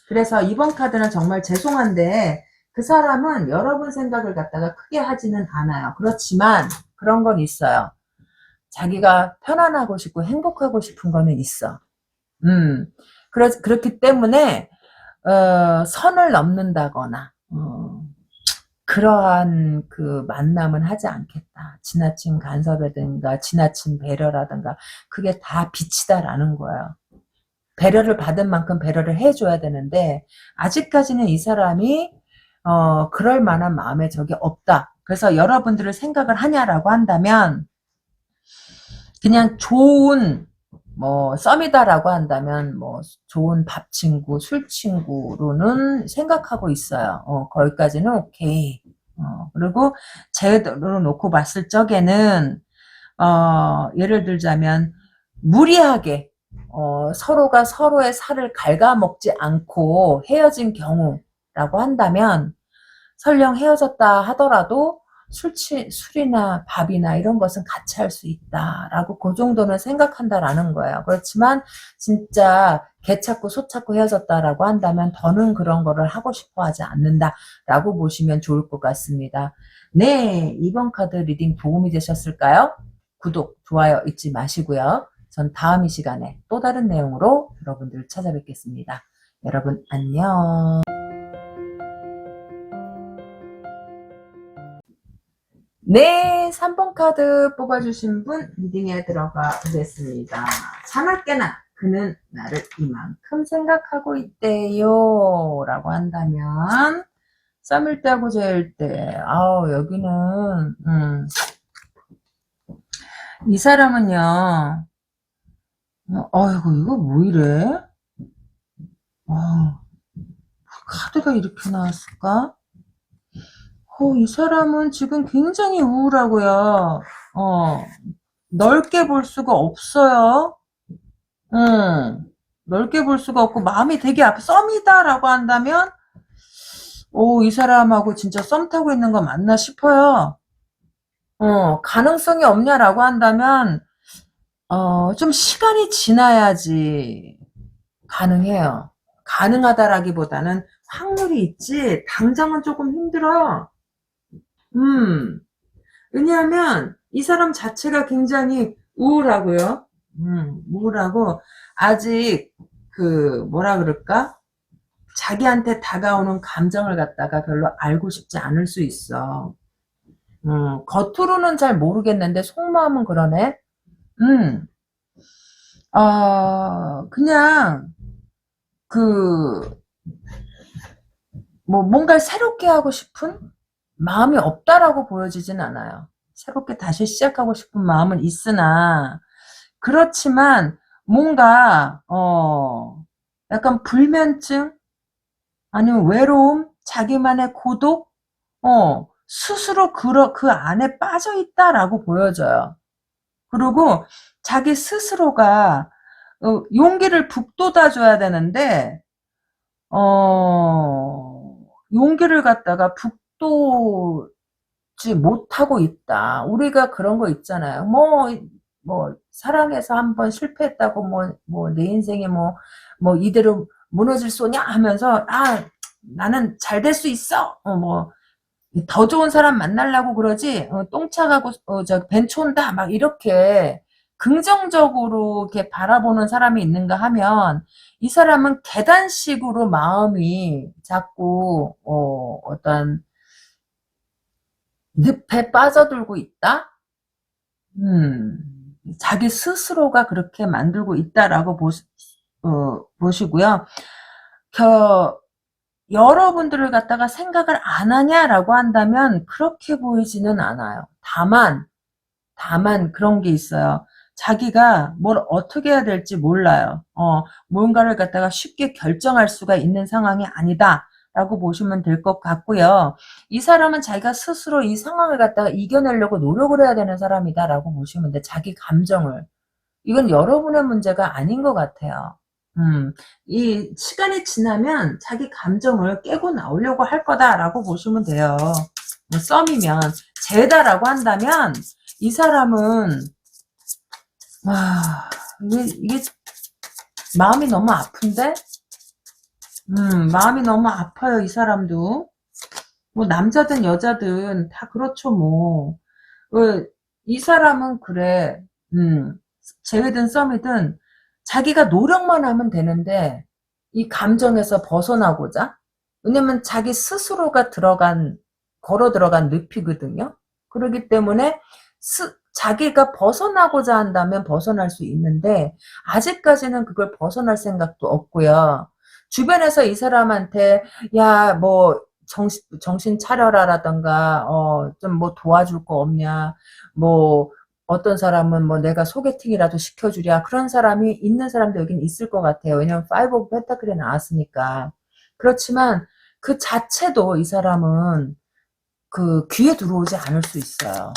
그래서 이번 카드는 정말 죄송한데 그 사람은 여러분 생각을 갖다가 크게 하지는 않아요. 그렇지만 그런 건 있어요. 자기가 편안하고 싶고 행복하고 싶은 거는 있어. 그렇기 때문에 선을 넘는다거나 그러한 그 만남은 하지 않겠다. 지나친 간섭이라든가 지나친 배려라든가 그게 다 빚이다라는 거예요. 배려를 받은 만큼 배려를 해줘야 되는데 아직까지는 이 사람이 그럴 만한 마음의 적이 없다. 그래서 여러분들을 생각을 하냐라고 한다면 그냥 좋은 썸이다라고 한다면 좋은 밥 친구, 술 친구로는 생각하고 있어요. 거기까지는 오케이. 그리고 제대로 놓고 봤을 적에는 예를 들자면 무리하게 서로가 서로의 살을 갉아먹지 않고 헤어진 경우라고 한다면 설령 헤어졌다 하더라도 술이나 밥이나 이런 것은 같이 할 수 있다라고 그 정도는 생각한다라는 거예요. 그렇지만 진짜 개 찾고 소 찾고 헤어졌다라고 한다면 더는 그런 거를 하고 싶어 하지 않는다라고 보시면 좋을 것 같습니다. 네, 이번 카드 리딩 도움이 되셨을까요? 구독, 좋아요 잊지 마시고요. 전 다음 이 시간에 또 다른 내용으로 여러분들 찾아뵙겠습니다. 여러분 안녕. 네, 3번 카드 뽑아주신 분 리딩에 들어가 보겠습니다. 자나깨나 그는 나를 이만큼 생각하고 있대요 라고 한다면 썸일 때하고 제일 때 여기는 이 사람은요 아이고 이거 뭐 이래? 카드가 이렇게 나왔을까? 이 사람은 지금 굉장히 우울하고요. 넓게 볼 수가 없어요. 넓게 볼 수가 없고 마음이 되게 썸이다라고 한다면 이 사람하고 진짜 썸 타고 있는 거 맞나 싶어요. 가능성이 없냐라고 한다면 좀 시간이 지나야지 가능해요. 가능하다라기보다는 확률이 있지 당장은 조금 힘들어요. 왜냐하면 이 사람 자체가 굉장히 우울하고요. 우울하고 아직 뭐라 그럴까? 자기한테 다가오는 감정을 갖다가 별로 알고 싶지 않을 수 있어. 겉으로는 잘 모르겠는데 속마음은 그러네. 그냥 뭔가를 새롭게 하고 싶은 마음이 없다라고 보여지진 않아요. 새롭게 다시 시작하고 싶은 마음은 있으나 그렇지만 뭔가 약간 불면증 아니면 외로움 자기만의 고독 스스로 그 안에 빠져 있다라고 보여져요. 그리고 자기 스스로가 용기를 북돋아 줘야 되는데 용기를 갖다가 북돋지 못하고 있다. 우리가 그런 거 있잖아요. 사랑해서 한번 실패했다고, 내 인생이 이대로 무너질 소냐 하면서, 나는 잘 될 수 있어! 더 좋은 사람 만나려고 그러지, 똥차가고, 벤치 온다! 막 이렇게 긍정적으로 이렇게 바라보는 사람이 있는가 하면, 이 사람은 계단식으로 마음이 자꾸, 어떤, 늪에 빠져들고 있다? 자기 스스로가 그렇게 만들고 있다라고 보시고요. 여러분들을 갖다가 생각을 안 하냐라고 한다면 그렇게 보이지는 않아요. 다만 그런 게 있어요. 자기가 뭘 어떻게 해야 될지 몰라요. 뭔가를 갖다가 쉽게 결정할 수가 있는 상황이 아니다. 라고 보시면 될 것 같고요. 이 사람은 자기가 스스로 이 상황을 갖다가 이겨내려고 노력을 해야 되는 사람이다. 라고 보시면 돼. 자기 감정을. 이건 여러분의 문제가 아닌 것 같아요. 이 시간이 지나면 자기 감정을 깨고 나오려고 할 거다라고 보시면 돼요. 썸이면 재다라고 한다면 이 사람은 이게 마음이 너무 아픈데? 마음이 너무 아파요. 이 사람도. 남자든 여자든 다 그렇죠 뭐. 이 사람은 그래. 재회든 썸이든 자기가 노력만 하면 되는데 이 감정에서 벗어나고자, 왜냐면 자기 스스로가 걸어 들어간 늪이거든요. 그렇기 때문에 자기가 벗어나고자 한다면 벗어날 수 있는데 아직까지는 그걸 벗어날 생각도 없고요. 주변에서 이 사람한테 야 정신 차려라라던가 좀 도와줄 거 없냐, 어떤 사람은 내가 소개팅이라도 시켜주랴, 그런 사람이 있는 사람도 여긴 있을 것 같아요. 왜냐면 5 오브 펜타클이 나왔으니까. 그렇지만 그 자체도 이 사람은 그 귀에 들어오지 않을 수 있어요.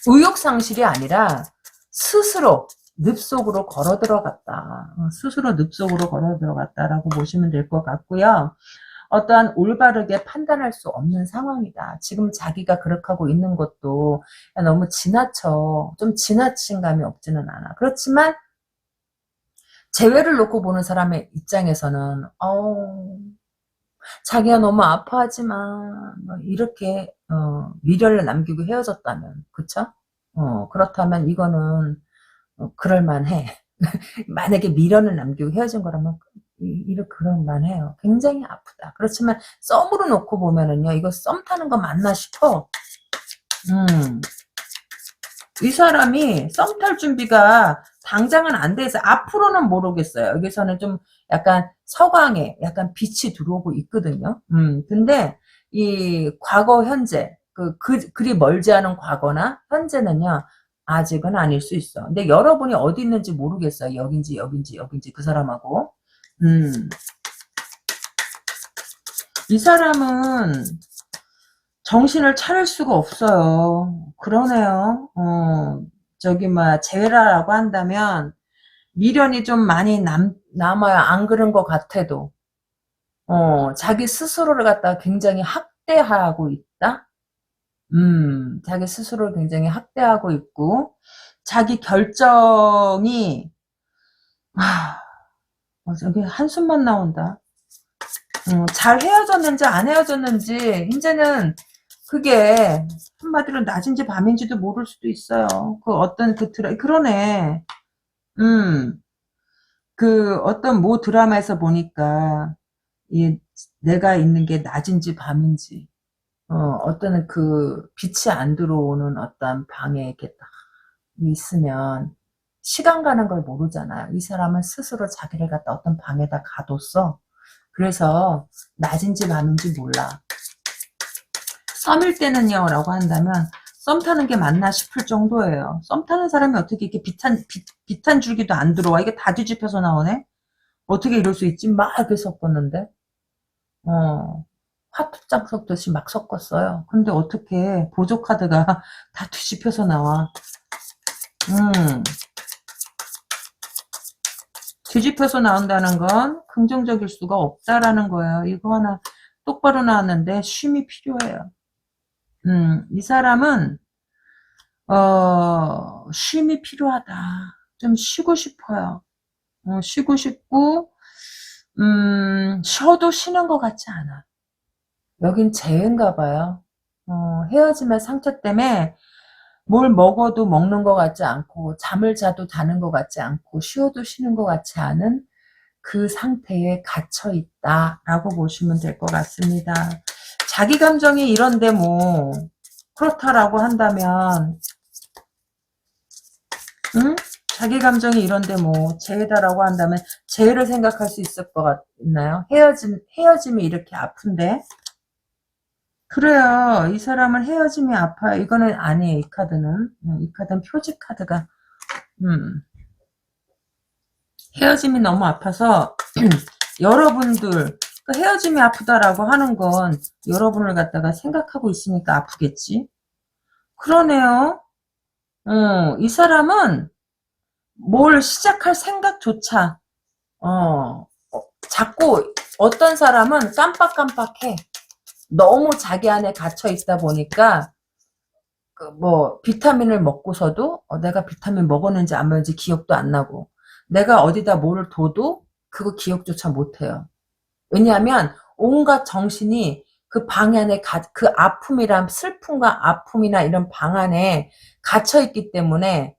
의욕상실이 아니라 스스로 늪속으로 걸어 들어갔다. 스스로 늪속으로 걸어 들어갔다라고 보시면 될 것 같고요. 어떠한 올바르게 판단할 수 없는 상황이다. 지금 자기가 그렇게 하고 있는 것도 너무 지나쳐. 좀 지나친 감이 없지는 않아. 그렇지만 재회를 놓고 보는 사람의 입장에서는 자기가 너무 아파하지만 이렇게 미련을 남기고 헤어졌다면, 그쵸? 그렇다면 이거는 그럴만해. 만약에 미련을 남기고 헤어진 거라면 이렇게 그럴만해요. 굉장히 아프다. 그렇지만 썸으로 놓고 보면은요, 이거 썸 타는 거 맞나 싶어. 이 사람이 썸 탈 준비가 당장은 안 돼 있어. 앞으로는 모르겠어요. 여기서는 좀 약간 서광에 약간 빛이 들어오고 있거든요. 근데 이 과거 현재 그리 멀지 않은 과거나 현재는요, 아직은 아닐 수 있어. 근데 여러분이 어디 있는지 모르겠어요. 여긴지 그 사람하고. 이 사람은 정신을 차릴 수가 없어요. 그러네요. 재회라고 한다면 미련이 좀 많이 남아요. 안 그런 것 같아도. 자기 스스로를 갖다가 굉장히 학대하고 있다? 자기 스스로를 굉장히 학대하고 있고, 자기 결정이, 여기 한숨만 나온다. 잘 헤어졌는지 안 헤어졌는지, 이제는 그게 한마디로 낮인지 밤인지도 모를 수도 있어요. 그러네. 어떤 드라마에서 보니까, 내가 있는 게 낮인지 밤인지, 어떤 빛이 안 들어오는 어떤 방에 이렇게 딱 있으면 시간 가는 걸 모르잖아요. 이 사람은 스스로 자기를 갖다 어떤 방에다 가뒀어. 그래서 낮인지 밤인지 몰라. 썸일 때는요 라고 한다면 썸 타는 게 맞나 싶을 정도예요. 썸 타는 사람이 어떻게 이렇게 빛 한 줄기도 안 들어와. 이게 다 뒤집혀서 나오네. 어떻게 이럴 수 있지? 막 이렇게 섞었는데 화투장 섞듯이 막 섞었어요. 근데 어떻게 보조카드가 다 뒤집혀서 나와. 뒤집혀서 나온다는 건 긍정적일 수가 없다라는 거예요. 이거 하나 똑바로 나왔는데 쉼이 필요해요. 이 사람은 쉼이 필요하다. 좀 쉬고 싶어요. 쉬고 싶고, 쉬어도 쉬는 것 같지 않아. 여긴 재회인가 봐요. 헤어짐의 상처 때문에 뭘 먹어도 먹는 것 같지 않고, 잠을 자도 자는 것 같지 않고, 쉬어도 쉬는 것 같지 않은 그 상태에 갇혀 있다라고 보시면 될 것 같습니다. 자기 감정이 이런데 뭐 그렇다라고 한다면, 응? 자기 감정이 이런데 뭐 재해다라고 한다면 재해를 생각할 수 있을 것 같나요? 헤어짐이 이렇게 아픈데. 그래요. 이 사람은 헤어짐이 아파요. 이거는 아니에요. 이 카드는. 이 카드는 표지 카드가 음, 헤어짐이 너무 아파서 여러분들 그 헤어짐이 아프다라고 하는 건 여러분을 갖다가 생각하고 있으니까 아프겠지. 그러네요. 이 사람은 뭘 시작할 생각조차 자꾸 어떤 사람은 깜빡깜빡해. 너무 자기 안에 갇혀 있다 보니까 그 뭐 비타민을 먹고서도 내가 비타민 먹었는지 안 먹었는지 기억도 안 나고, 내가 어디다 뭐를 둬도 그거 기억조차 못해요. 왜냐하면 온갖 정신이 그 방 안에 그 아픔이란 슬픔과 아픔이나 이런 방 안에 갇혀 있기 때문에,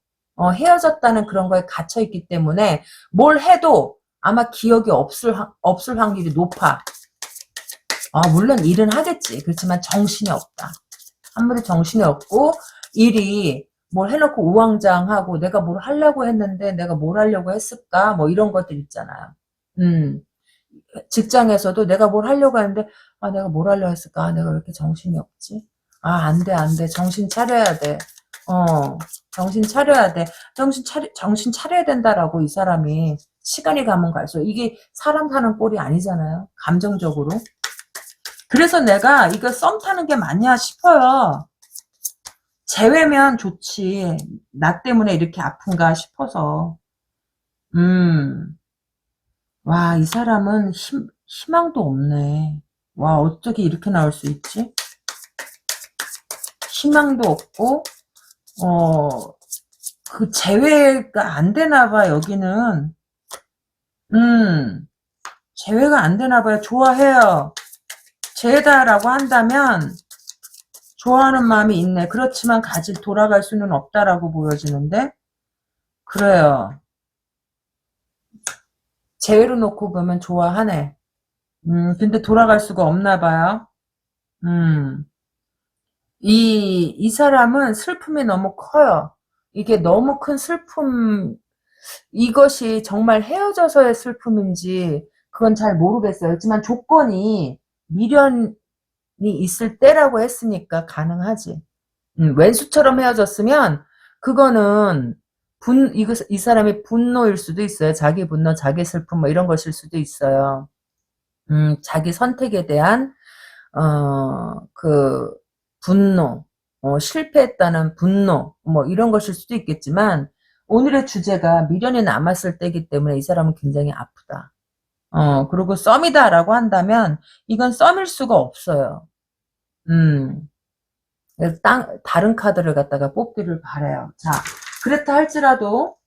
헤어졌다는 그런 거에 갇혀 있기 때문에 뭘 해도 아마 기억이 없을 확률이 높아. 물론 일은 하겠지. 그렇지만 정신이 없다. 아무리 정신이 없고 일이 뭘 해놓고 우왕좌왕하고 내가 뭘 하려고 했는데 내가 뭘 하려고 했을까 뭐 이런 것들 있잖아요. 음. 직장에서도 내가 뭘 하려고 하는데 내가 뭘 하려고 했을까? 내가 왜 이렇게 정신이 없지? 안 돼, 안 돼. 정신 차려야 돼. 정신 차려야 돼. 정신 차려야 된다라고 이 사람이 시간이 가면 갈수록 이게 사람 사는 꼴이 아니잖아요. 감정적으로. 그래서 내가 이거 썸 타는 게 맞냐 싶어요. 재회면 좋지. 나 때문에 이렇게 아픈가 싶어서. 와, 이 사람은 희망도 없네. 와, 어떻게 이렇게 나올 수 있지? 희망도 없고, 그 재회가 안 되나 봐, 여기는. 재회가 안 되나 봐요. 좋아해요. 재회다라고 한다면, 좋아하는 마음이 있네. 그렇지만 돌아갈 수는 없다라고 보여지는데? 그래요. 재회로 놓고 보면 좋아하네. 근데 돌아갈 수가 없나 봐요. 이 사람은 슬픔이 너무 커요. 이게 너무 큰 슬픔, 이것이 정말 헤어져서의 슬픔인지, 그건 잘 모르겠어요. 하지만 조건이 미련이 있을 때라고 했으니까 가능하지. 왼수처럼 헤어졌으면, 그거는, 이 사람의 분노일 수도 있어요. 자기 분노, 자기 슬픔, 뭐 이런 것일 수도 있어요. 자기 선택에 대한, 그, 분노, 실패했다는 분노, 뭐 이런 것일 수도 있겠지만, 오늘의 주제가 미련이 남았을 때이기 때문에 이 사람은 굉장히 아프다. 그리고 썸이다라고 한다면, 이건 썸일 수가 없어요. 그래서 다른 카드를 갖다가 뽑기를 바라요. 자, 그렇다 할지라도,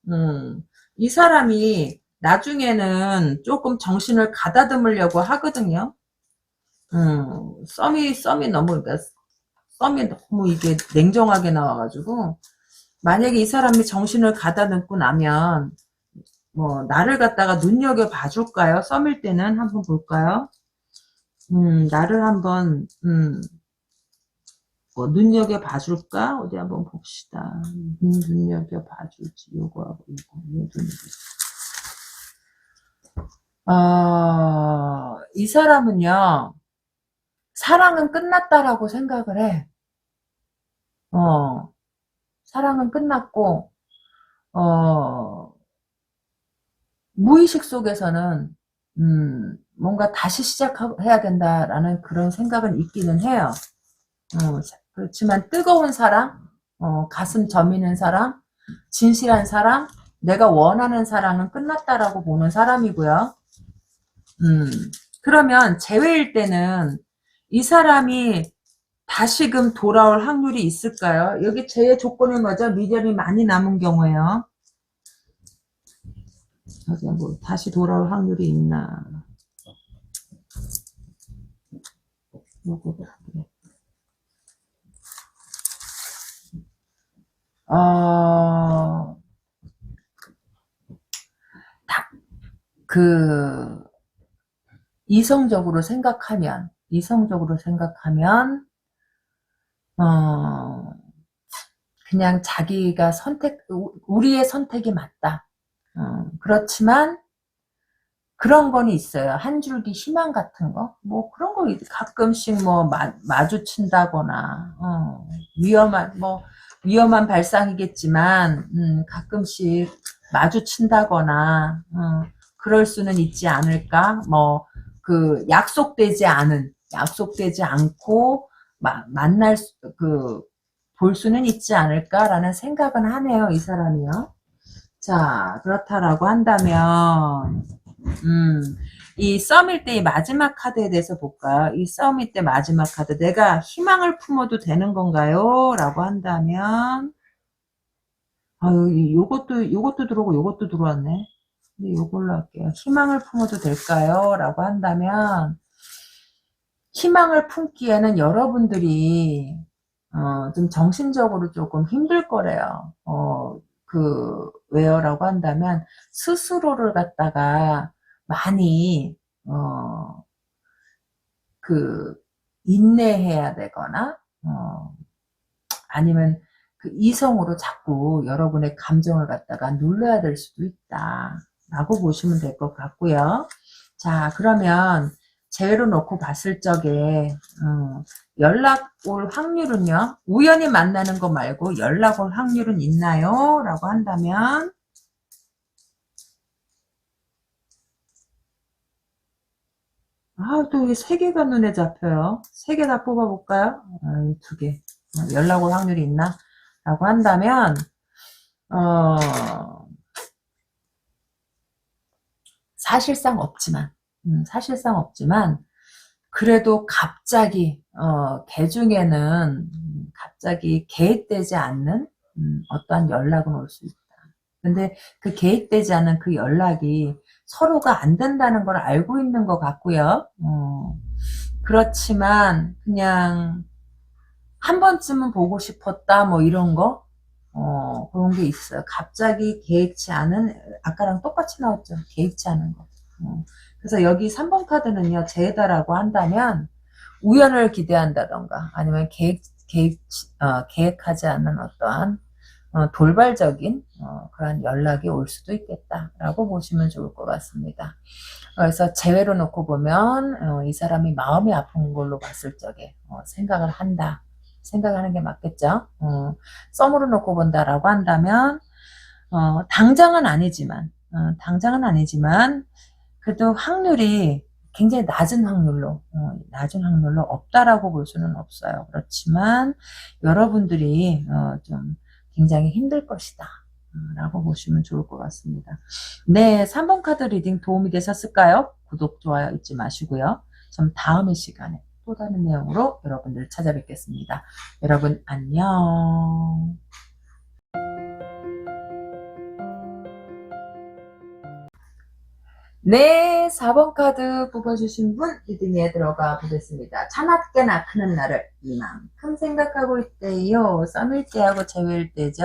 이 사람이 나중에는 조금 정신을 가다듬으려고 하거든요. 썸이 너무, 그러니까 썸이 너무 이게 냉정하게 나와가지고, 만약에 이 사람이 정신을 가다듬고 나면, 뭐, 나를 갖다가 눈여겨봐 줄까요? 썸일 때는 한번 볼까요? 나를 한번, 뭐, 눈여겨봐 줄까? 어디 한번 봅시다. 눈여겨봐 줄지, 요거하고, 이 사람은요, 사랑은 끝났다라고 생각을 해. 사랑은 끝났고, 무의식 속에서는, 뭔가 다시 시작해야 된다라는 그런 생각은 있기는 해요. 그렇지만 뜨거운 사랑, 가슴 저미는 사랑, 진실한 사랑, 내가 원하는 사랑은 끝났다라고 보는 사람이고요. 그러면 재회일 때는 이 사람이 다시금 돌아올 확률이 있을까요? 여기 제외 조건이 뭐죠? 미련이 많이 남은 경우에요. 여기 뭐 다시 돌아올 확률이 있나? 요거 어, 그 이성적으로 생각하면 어, 그냥 자기가 우리의 선택이 맞다. 그렇지만 그런 건 있어요. 한 줄기 희망 같은 거? 뭐 그런 거 가끔씩 뭐 마주친다거나, 위험한 발상이겠지만, 가끔씩 마주친다거나, 그럴 수는 있지 않을까? 뭐, 약속되지 않고, 볼 수는 있지 않을까라는 생각은 하네요, 이 사람이요. 자, 그렇다라고 한다면, 음, 이 썸일 때의 마지막 카드에 대해서 볼까요? 이 썸일 때 마지막 카드. 내가 희망을 품어도 되는 건가요? 라고 한다면, 요것도 들어오고 요것도 들어왔네. 근데 요걸로 할게요. 희망을 품어도 될까요? 라고 한다면, 희망을 품기에는 여러분들이, 좀 정신적으로 조금 힘들 거래요. 왜요라고 한다면, 스스로를 갖다가 많이, 어, 그, 인내해야 되거나, 아니면 그 이성으로 자꾸 여러분의 감정을 갖다가 눌러야 될 수도 있다. 라고 보시면 될 것 같고요. 자, 그러면 제외로 놓고 봤을 적에 연락 올 확률은요. 우연히 만나는 거 말고 연락 올 확률은 있나요? 라고 한다면 또 이게 세 개가 눈에 잡혀요. 세 개 다 뽑아볼까요? 두 개. 연락 올 확률이 있나? 라고 한다면 어, 사실상 없지만, 그래도 갑자기, 개 중에는, 갑자기 계획되지 않는, 어떠한 연락은 올 수 있다. 근데 그 계획되지 않은 그 연락이 서로가 안 된다는 걸 알고 있는 것 같고요. 그렇지만, 그냥, 한 번쯤은 보고 싶었다, 뭐 이런 거? 그런 게 있어요. 갑자기 계획치 않은, 아까랑 똑같이 나왔죠. 계획치 않은 거. 그래서 여기 3번 카드는요, 재다라고 한다면, 우연을 기대한다던가, 아니면 계획하지 않는 어떠한, 돌발적인, 그런 연락이 올 수도 있겠다라고 보시면 좋을 것 같습니다. 그래서 제외로 놓고 보면, 이 사람이 마음이 아픈 걸로 봤을 적에, 생각하는 게 맞겠죠? 썸으로 놓고 본다라고 한다면, 당장은 아니지만, 그래도 확률이 굉장히 낮은 확률로 없다라고 볼 수는 없어요. 그렇지만, 여러분들이, 좀 굉장히 힘들 것이다. 라고 보시면 좋을 것 같습니다. 네, 3번 카드 리딩 도움이 되셨을까요? 구독, 좋아요 잊지 마시고요. 전 다음의 시간에 또 다른 내용으로 여러분들 찾아뵙겠습니다. 여러분 안녕. 네, 4번 카드 뽑아주신 분 리딩에 들어가 보겠습니다. 차낮게나 크는 나를 이만큼 생각하고 있대요. 썸일 때하고 제외일 때죠.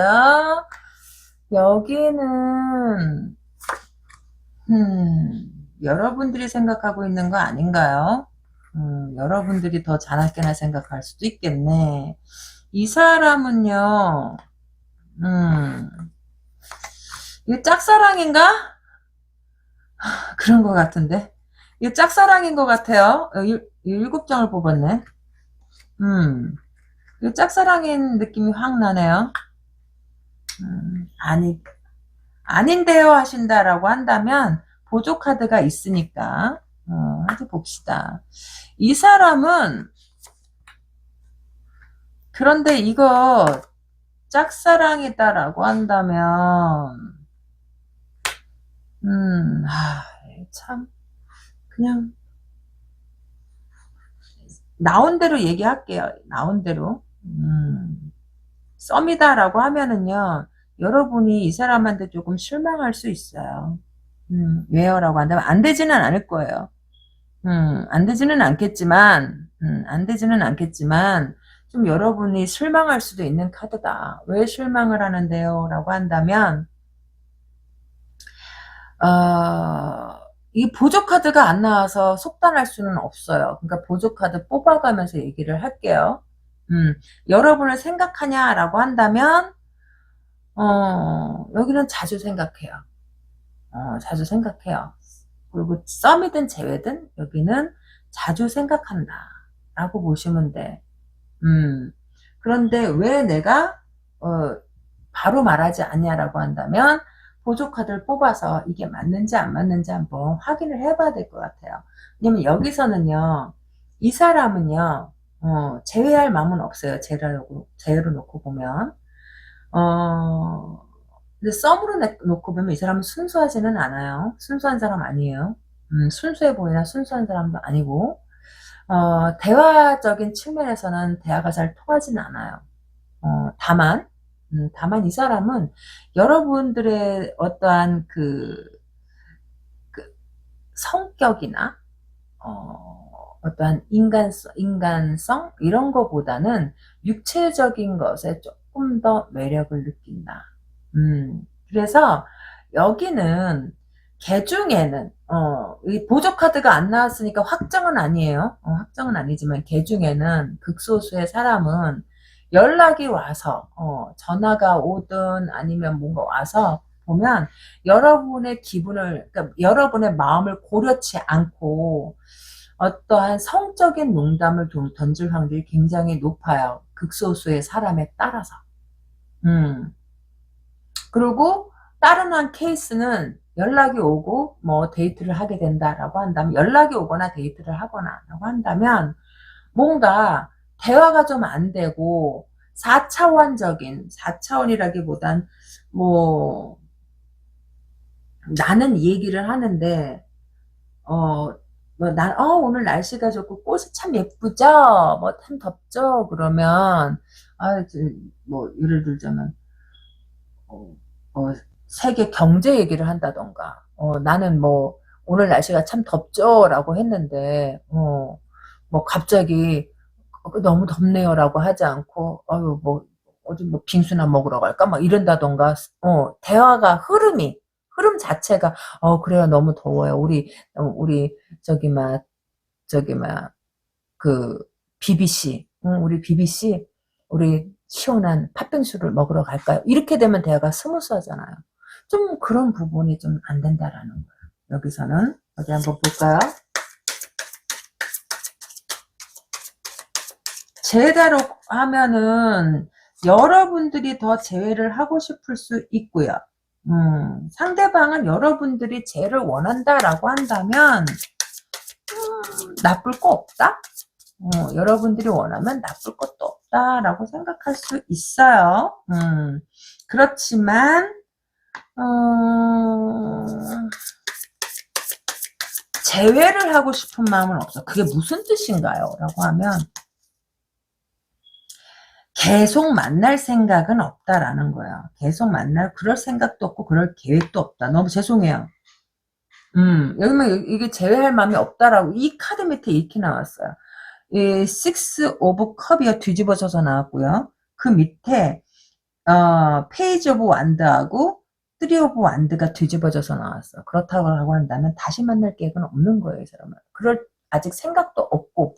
여기는 여러분들이 생각하고 있는 거 아닌가요? 여러분들이 더 자나깨나 생각할 수도 있겠네. 이 사람은요, 이거 짝사랑인가? 그런 것 같은데. 이거 짝사랑인 것 같아요. 7장을 뽑았네. 이거 짝사랑인 느낌이 확 나네요. 아닌데요 하신다라고 한다면, 보조 카드가 있으니까, 어디 봅시다. 이 사람은, 그런데 이거, 짝사랑이다라고 한다면, 참, 그냥, 나온 대로 얘기할게요. 나온 대로. 썸이다라고 하면은요, 여러분이 이 사람한테 조금 실망할 수 있어요. 왜요? 라고 한다면, 안 되지는 않을 거예요. 안 되지는 않겠지만, 좀 여러분이 실망할 수도 있는 카드다. 왜 실망을 하는데요? 라고 한다면, 이 보조카드가 안 나와서 속단할 수는 없어요. 그러니까 보조카드 뽑아가면서 얘기를 할게요. 여러분을 생각하냐라고 한다면, 여기는 자주 생각해요. 자주 생각해요. 그리고 썸이든 재회든 여기는 자주 생각한다. 라고 보시면 돼. 그런데 왜 내가, 바로 말하지 않냐라고 한다면, 보조카드를 뽑아서 이게 맞는지 안 맞는지 한번 확인을 해봐야 될 것 같아요. 왜냐면 여기서는요, 이 사람은요, 제외할 마음은 없어요. 제외로 놓고 보면. 근데 썸으로 놓고 보면 이 사람은 순수하지는 않아요. 순수한 사람 아니에요. 순수해 보이나 순수한 사람도 아니고, 대화적인 측면에서는 대화가 잘 통하지는 않아요. 다만 이 사람은 여러분들의 어떠한 그 성격이나, 어떠한 인간성 이런 거보다는 육체적인 것에 조금 더 매력을 느낀다. 그래서 여기는 개 중에는 이 보조 카드가 안 나왔으니까 확정은 아니에요. 확정은 아니지만 개 중에는 극소수의 사람은 연락이 와서 전화가 오든 아니면 뭔가 와서 보면 여러분의 기분을, 그러니까 여러분의 마음을 고려치 않고 어떠한 성적인 농담을 던질 확률이 굉장히 높아요. 극소수의 사람에 따라서. 음. 그리고 다른 한 케이스는 연락이 오고 뭐 데이트를 하게 된다라고 한다면, 연락이 오거나 데이트를 하거나 라고 한다면 뭔가 대화가 좀 안 되고 4차원이라기보단 뭐 나는 이 얘기를 하는데 오늘 날씨가 좋고 꽃이 참 예쁘죠? 뭐 참 덥죠? 그러면 뭐 예를 들자면 어, 어, 세계 경제 얘기를 한다던가, 나는 뭐, 오늘 날씨가 참 덥죠? 라고 했는데, 뭐, 갑자기, 너무 덥네요. 라고 하지 않고, 아유, 뭐, 어디 뭐, 빙수나 먹으러 갈까? 막 이런다던가, 대화가 흐름 자체가, 그래요. 너무 더워요. 저기, 막, 저기, 막, 그, BBC, 응, 우리 BBC, 우리 시원한 팥빙수를 먹으러 갈까요? 이렇게 되면 대화가 스무스하잖아요. 좀 그런 부분이 좀 안 된다라는 거예요. 여기서는 어디 한번 볼까요? 제대로 하면은 여러분들이 더 재회를 하고 싶을 수 있고요. 상대방은 여러분들이 재회를 원한다라고 한다면 나쁠 거 없다? 여러분들이 원하면 나쁠 것도 없다라고 생각할 수 있어요. 그렇지만 재회를 하고 싶은 마음은 없어. 그게 무슨 뜻인가요? 라고 하면 계속 만날 생각은 없다라는 거예요. 계속 그럴 생각도 없고 그럴 계획도 없다. 너무 죄송해요. 여기면 이게 재회할 마음이 없다라고 이 카드 밑에 이렇게 나왔어요. 이 식스 오브 컵이 뒤집어져서 나왔고요. 그 밑에 페이지 오브 완드하고 쓰리 오브 완드가 뒤집어져서 나왔어. 그렇다고 한다면 다시 만날 계획은 없는 거예요, 이 사람은. 그럴 아직 생각도 없고,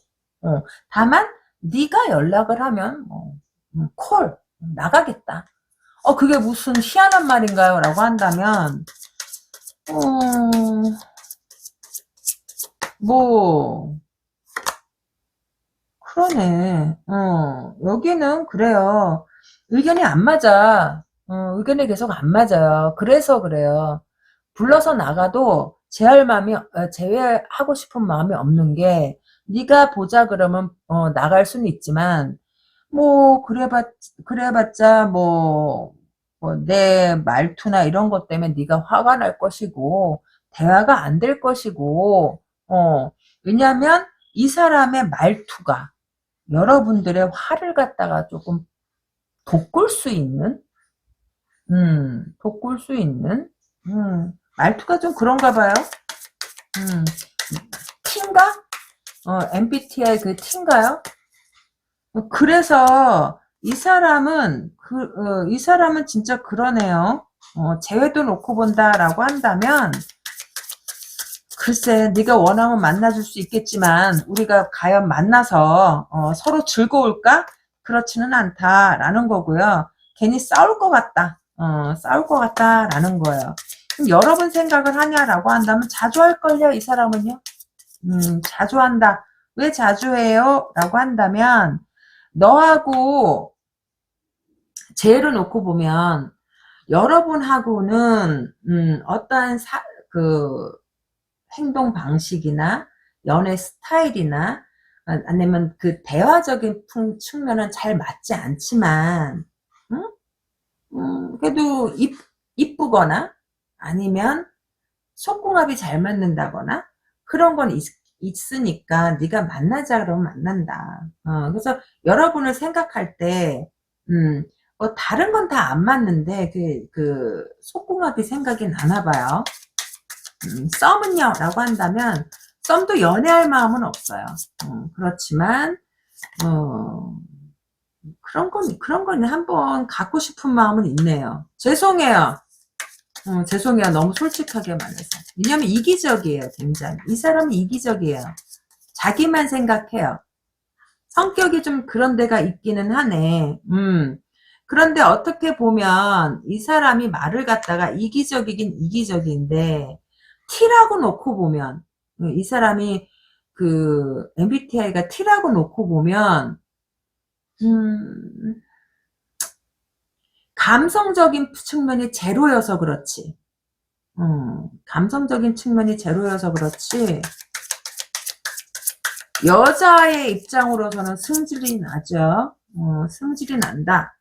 다만 네가 연락을 하면 콜 나가겠다. 그게 무슨 희한한 말인가요? 라고 한다면 뭐 그러네. 여기는 그래요. 의견이 안 맞아. 의견이 계속 안 맞아요. 그래서 그래요. 불러서 나가도 제외하고 싶은 마음이 없는 게, 네가 보자 그러면 나갈 수는 있지만 뭐 그래봤자 뭐 내 말투나 이런 것 때문에 네가 화가 날 것이고 대화가 안 될 것이고, 왜냐하면 이 사람의 말투가 여러분들의 화를 갖다가 조금 돋굴 수 있는, 돋굴 수 있는, 말투가 좀 그런가 봐요. T인가? MBTI 그 T인가요? 그래서 이 사람은 진짜 그러네요. 재회도 놓고 본다라고 한다면, 글쎄, 네가 원하면 만나줄 수 있겠지만 우리가 과연 만나서 서로 즐거울까? 그렇지는 않다라는 거고요. 괜히 싸울 것 같다. 싸울 것 같다라는 거예요. 그럼 여러분 생각을 하냐라고 한다면 자주 할걸요, 이 사람은요. 자주 한다. 왜 자주 해요? 라고 한다면 너하고 제로 놓고 보면 여러분하고는 어떠한 그 행동 방식이나 연애 스타일이나 아니면 그 대화적인 측면은 잘 맞지 않지만 그래도 이쁘거나 아니면 속궁합이 잘 맞는다거나 그런 건 있으니까 네가 만나자 그러면 만난다. 그래서 여러분을 생각할 때 다른 건 다 안 맞는데 그 속궁합이 생각이 나나 봐요. 썸은요? 라고 한다면 썸도 연애할 마음은 없어요. 그렇지만 그런 건 한번 갖고 싶은 마음은 있네요. 죄송해요. 죄송해요. 너무 솔직하게 말해서. 왜냐면 이기적이에요. 굉장히. 이 사람은 이기적이에요. 자기만 생각해요. 성격이 좀 그런 데가 있기는 하네. 그런데 어떻게 보면 이 사람이 말을 갖다가 이기적이긴 이기적인데 T라고 놓고 보면 이 사람이 그 MBTI가 T라고 놓고 보면 감성적인 측면이 제로여서 그렇지. 감성적인 측면이 제로여서 그렇지. 여자의 입장으로서는 승질이 나죠. 승질이 난다.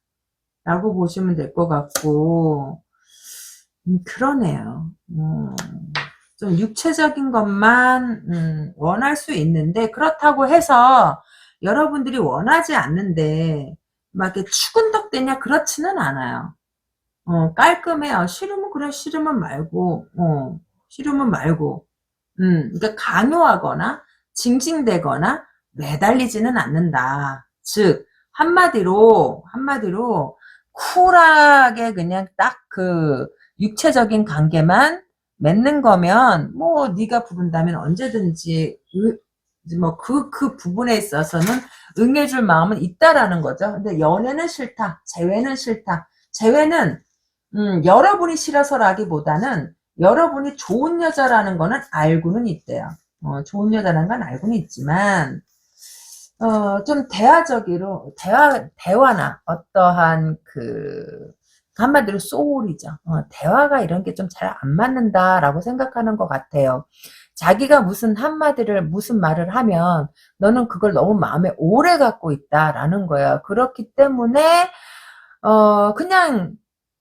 라고 보시면 될 것 같고, 그러네요. 좀 육체적인 것만 원할 수 있는데 그렇다고 해서 여러분들이 원하지 않는데 막 이렇게 추근덕대냐 그렇지는 않아요. 깔끔해요. 싫으면 그래, 싫으면 말고, 싫으면 말고. 그러니까 강요하거나 징징대거나 매달리지는 않는다. 즉 한마디로 쿨하게 그냥 딱 그 육체적인 관계만 맺는 거면 뭐 네가 부른다면 언제든지 뭐 그 부분에 있어서는 응해줄 마음은 있다라는 거죠. 근데 연애는 싫다. 재회는 싫다. 재회는 여러분이 싫어서라기보다는 여러분이 좋은 여자라는 거는 알고는 있대요. 좋은 여자라는 건 알고는 있지만 좀 대화나 어떠한 한마디로 소울이죠. 대화가 이런 게 좀 잘 안 맞는다라고 생각하는 것 같아요. 자기가 무슨 말을 하면 너는 그걸 너무 마음에 오래 갖고 있다라는 거예요. 그렇기 때문에, 그냥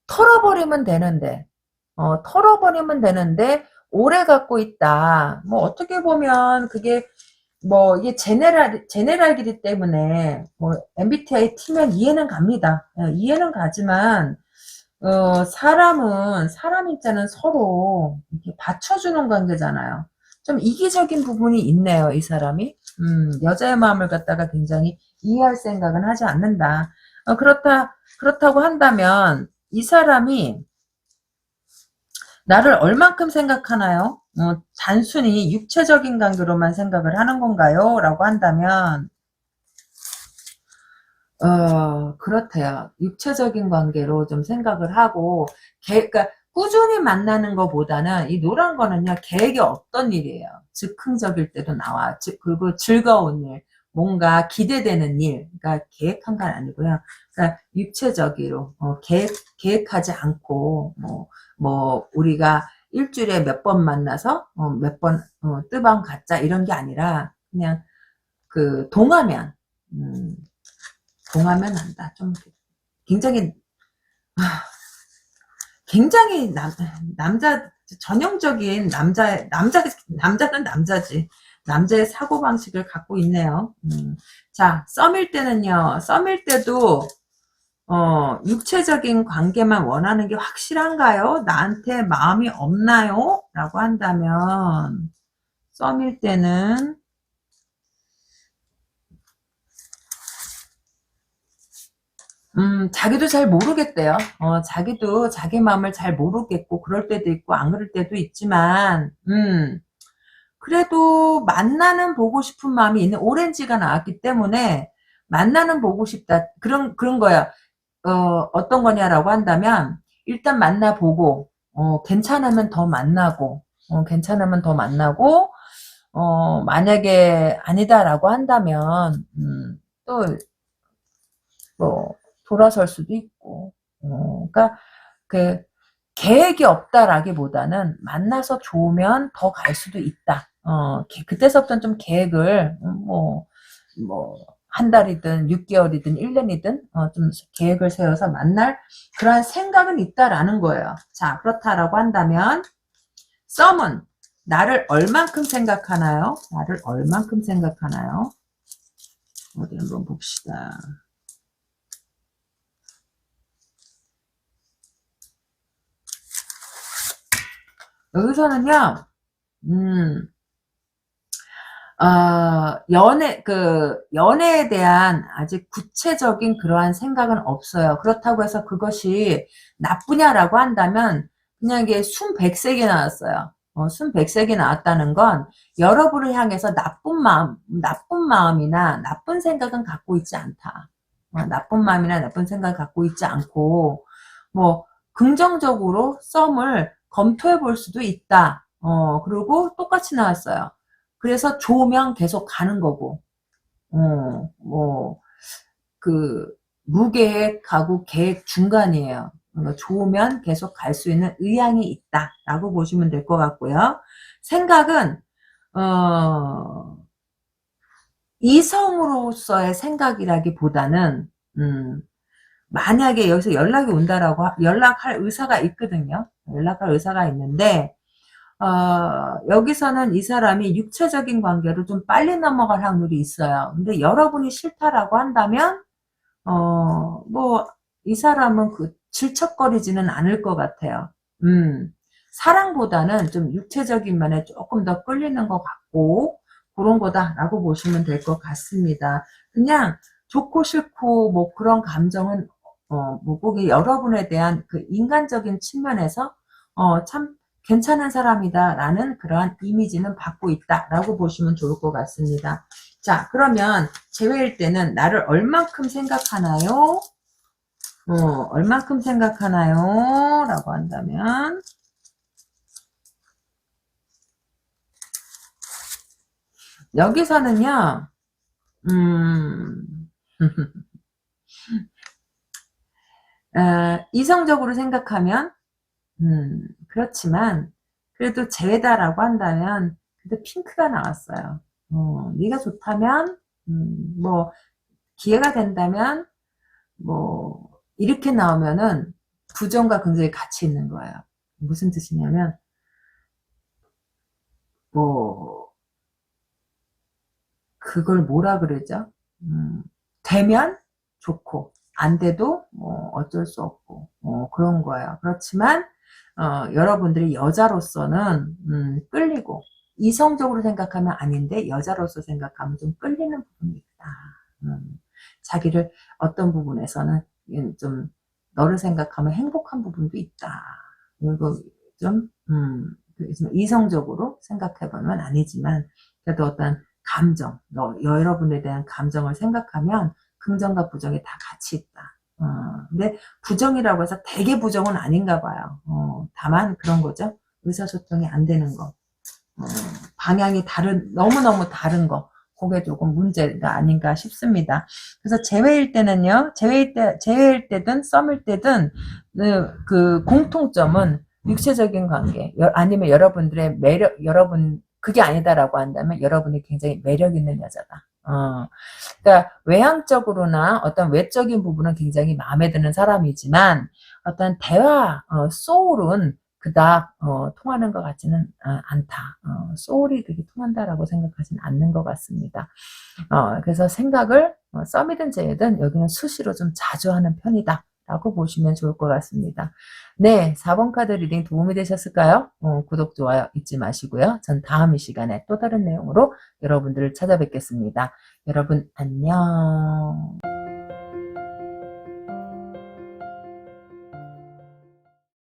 털어버리면 되는데, 오래 갖고 있다. 뭐, 어떻게 보면 그게 뭐 이게 제네랄이기 때문에 뭐 MBTI T면 이해는 갑니다. 이해는 가지만 사람 입장은 서로 이렇게 받쳐주는 관계잖아요. 좀 이기적인 부분이 있네요, 이 사람이. 여자의 마음을 갖다가 굉장히 이해할 생각은 하지 않는다. 그렇다고 한다면 이 사람이 나를 얼만큼 생각하나요? 단순히 육체적인 관계로만 생각을 하는 건가요? 라고 한다면, 그렇대요. 육체적인 관계로 좀 생각을 하고, 그러니까 꾸준히 만나는 것보다는 이 노란 거는요, 계획이 없던 일이에요. 즉흥적일 때도 나와. 그리고 즐거운 일, 뭔가 기대되는 일, 그러니까 계획한 건 아니고요. 그러니까 육체적으로, 계획하지 않고, 뭐, 우리가 일주일에 몇 번 만나서, 몇 번, 뜨밤 갖자, 이런 게 아니라, 그냥, 동하면 한다. 좀, 굉장히, 아, 굉장히 전형적인 남자는 남자지. 남자의 사고방식을 갖고 있네요. 자, 썸일 때는요. 썸일 때도 육체적인 관계만 원하는 게 확실한가요? 나한테 마음이 없나요? 라고 한다면 썸일 때는 자기도 잘 모르겠대요. 자기도 자기 마음을 잘 모르겠고 그럴 때도 있고 안 그럴 때도 있지만 그래도 만나는 보고 싶은 마음이 있는 오렌지가 나왔기 때문에 만나는 보고 싶다. 그런 거야. 어떤 거냐라고 한다면 일단 만나보고 괜찮으면 더 만나고 괜찮으면 더 만나고 만약에 아니다라고 한다면 또 뭐 돌아설 수도 있고 그러니까 그 계획이 없다라기보다는 만나서 좋으면 더 갈 수도 있다. 그때서부터는 좀 계획을 뭐 한 달이든 6개월이든 1년이든 좀 계획을 세워서 만날 그러한 생각은 있다라는 거예요. 자, 그렇다라고 한다면 썸은 나를 얼만큼 생각하나요? 나를 얼만큼 생각하나요? 어디 한번 봅시다. 여기서는요, 연애에 대한 아직 구체적인 그러한 생각은 없어요. 그렇다고 해서 그것이 나쁘냐라고 한다면, 그냥 이게 순백색이 나왔어요. 순백색이 나왔다는 건, 여러분을 향해서 나쁜 마음이나 나쁜 생각은 갖고 있지 않다. 나쁜 마음이나 나쁜 생각을 갖고 있지 않고, 뭐, 긍정적으로 썸을 검토해 볼 수도 있다. 그리고 똑같이 나왔어요. 그래서 좋으면 계속 가는 거고, 뭐, 무계획하고 계획 중간이에요. 그러니까 좋으면 계속 갈 수 있는 의향이 있다라고 보시면 될 것 같고요. 생각은, 이성으로서의 생각이라기보다는, 만약에 여기서 연락이 온다라고, 연락할 의사가 있거든요. 연락할 의사가 있는데, 여기서는 이 사람이 육체적인 관계로 좀 빨리 넘어갈 확률이 있어요. 근데 여러분이 싫다라고 한다면, 이 사람은 질척거리지는 않을 것 같아요. 사랑보다는 좀 육체적인 면에 조금 더 끌리는 것 같고, 그런 거다라고 보시면 될 것 같습니다. 그냥 좋고 싫고, 뭐 그런 감정은, 꼭 여러분에 대한 그 인간적인 측면에서, 참, 괜찮은 사람이다라는 그러한 이미지는 받고 있다라고 보시면 좋을 것 같습니다. 자, 그러면 제외일 때는 나를 얼만큼 생각하나요? 얼만큼 생각하나요? 라고 한다면 여기서는요. 이성적으로 생각하면 그렇지만 그래도 제외다라고 한다면 그래도 핑크가 나왔어요. 네가 좋다면 뭐 기회가 된다면 뭐 이렇게 나오면은 부정과 긍정이 같이 있는 거예요. 무슨 뜻이냐면 뭐 그걸 뭐라 그러죠? 되면 좋고 안 돼도 뭐 어쩔 수 없고 그런 거예요. 그렇지만 여러분들이 여자로서는 끌리고 이성적으로 생각하면 아닌데 여자로서 생각하면 좀 끌리는 부분이 있다. 자기를 어떤 부분에서는 좀 너를 생각하면 행복한 부분도 있다. 그리고 좀 이성적으로 생각해보면 아니지만 그래도 어떤 감정, 여러분에 대한 감정을 생각하면 긍정과 부정이 다 같이 있다. 근데 부정이라고 해서 되게 부정은 아닌가 봐요. 다만 그런 거죠. 의사소통이 안 되는 거. 방향이 너무너무 다른 거. 그게 조금 문제가 아닌가 싶습니다. 그래서 제외일 때는요, 제외일 때든 썸일 때든, 그 공통점은 육체적인 관계, 아니면 여러분들의 그게 아니다라고 한다면 여러분이 굉장히 매력 있는 여자다. 그러니까 외향적으로나 어떤 외적인 부분은 굉장히 마음에 드는 사람이지만 어떤 대화, 소울은 그닥 통하는 것 같지는 않다. 소울이 그렇게 통한다라고 생각하지는 않는 것 같습니다. 그래서 생각을 썸이든 제이든 여기는 수시로 좀 자주 하는 편이다 라고 보시면 좋을 것 같습니다. 네, 4번 카드 리딩 도움이 되셨을까요? 구독, 좋아요 잊지 마시고요. 전 다음 이 시간에 또 다른 내용으로 여러분들을 찾아뵙겠습니다. 여러분 안녕.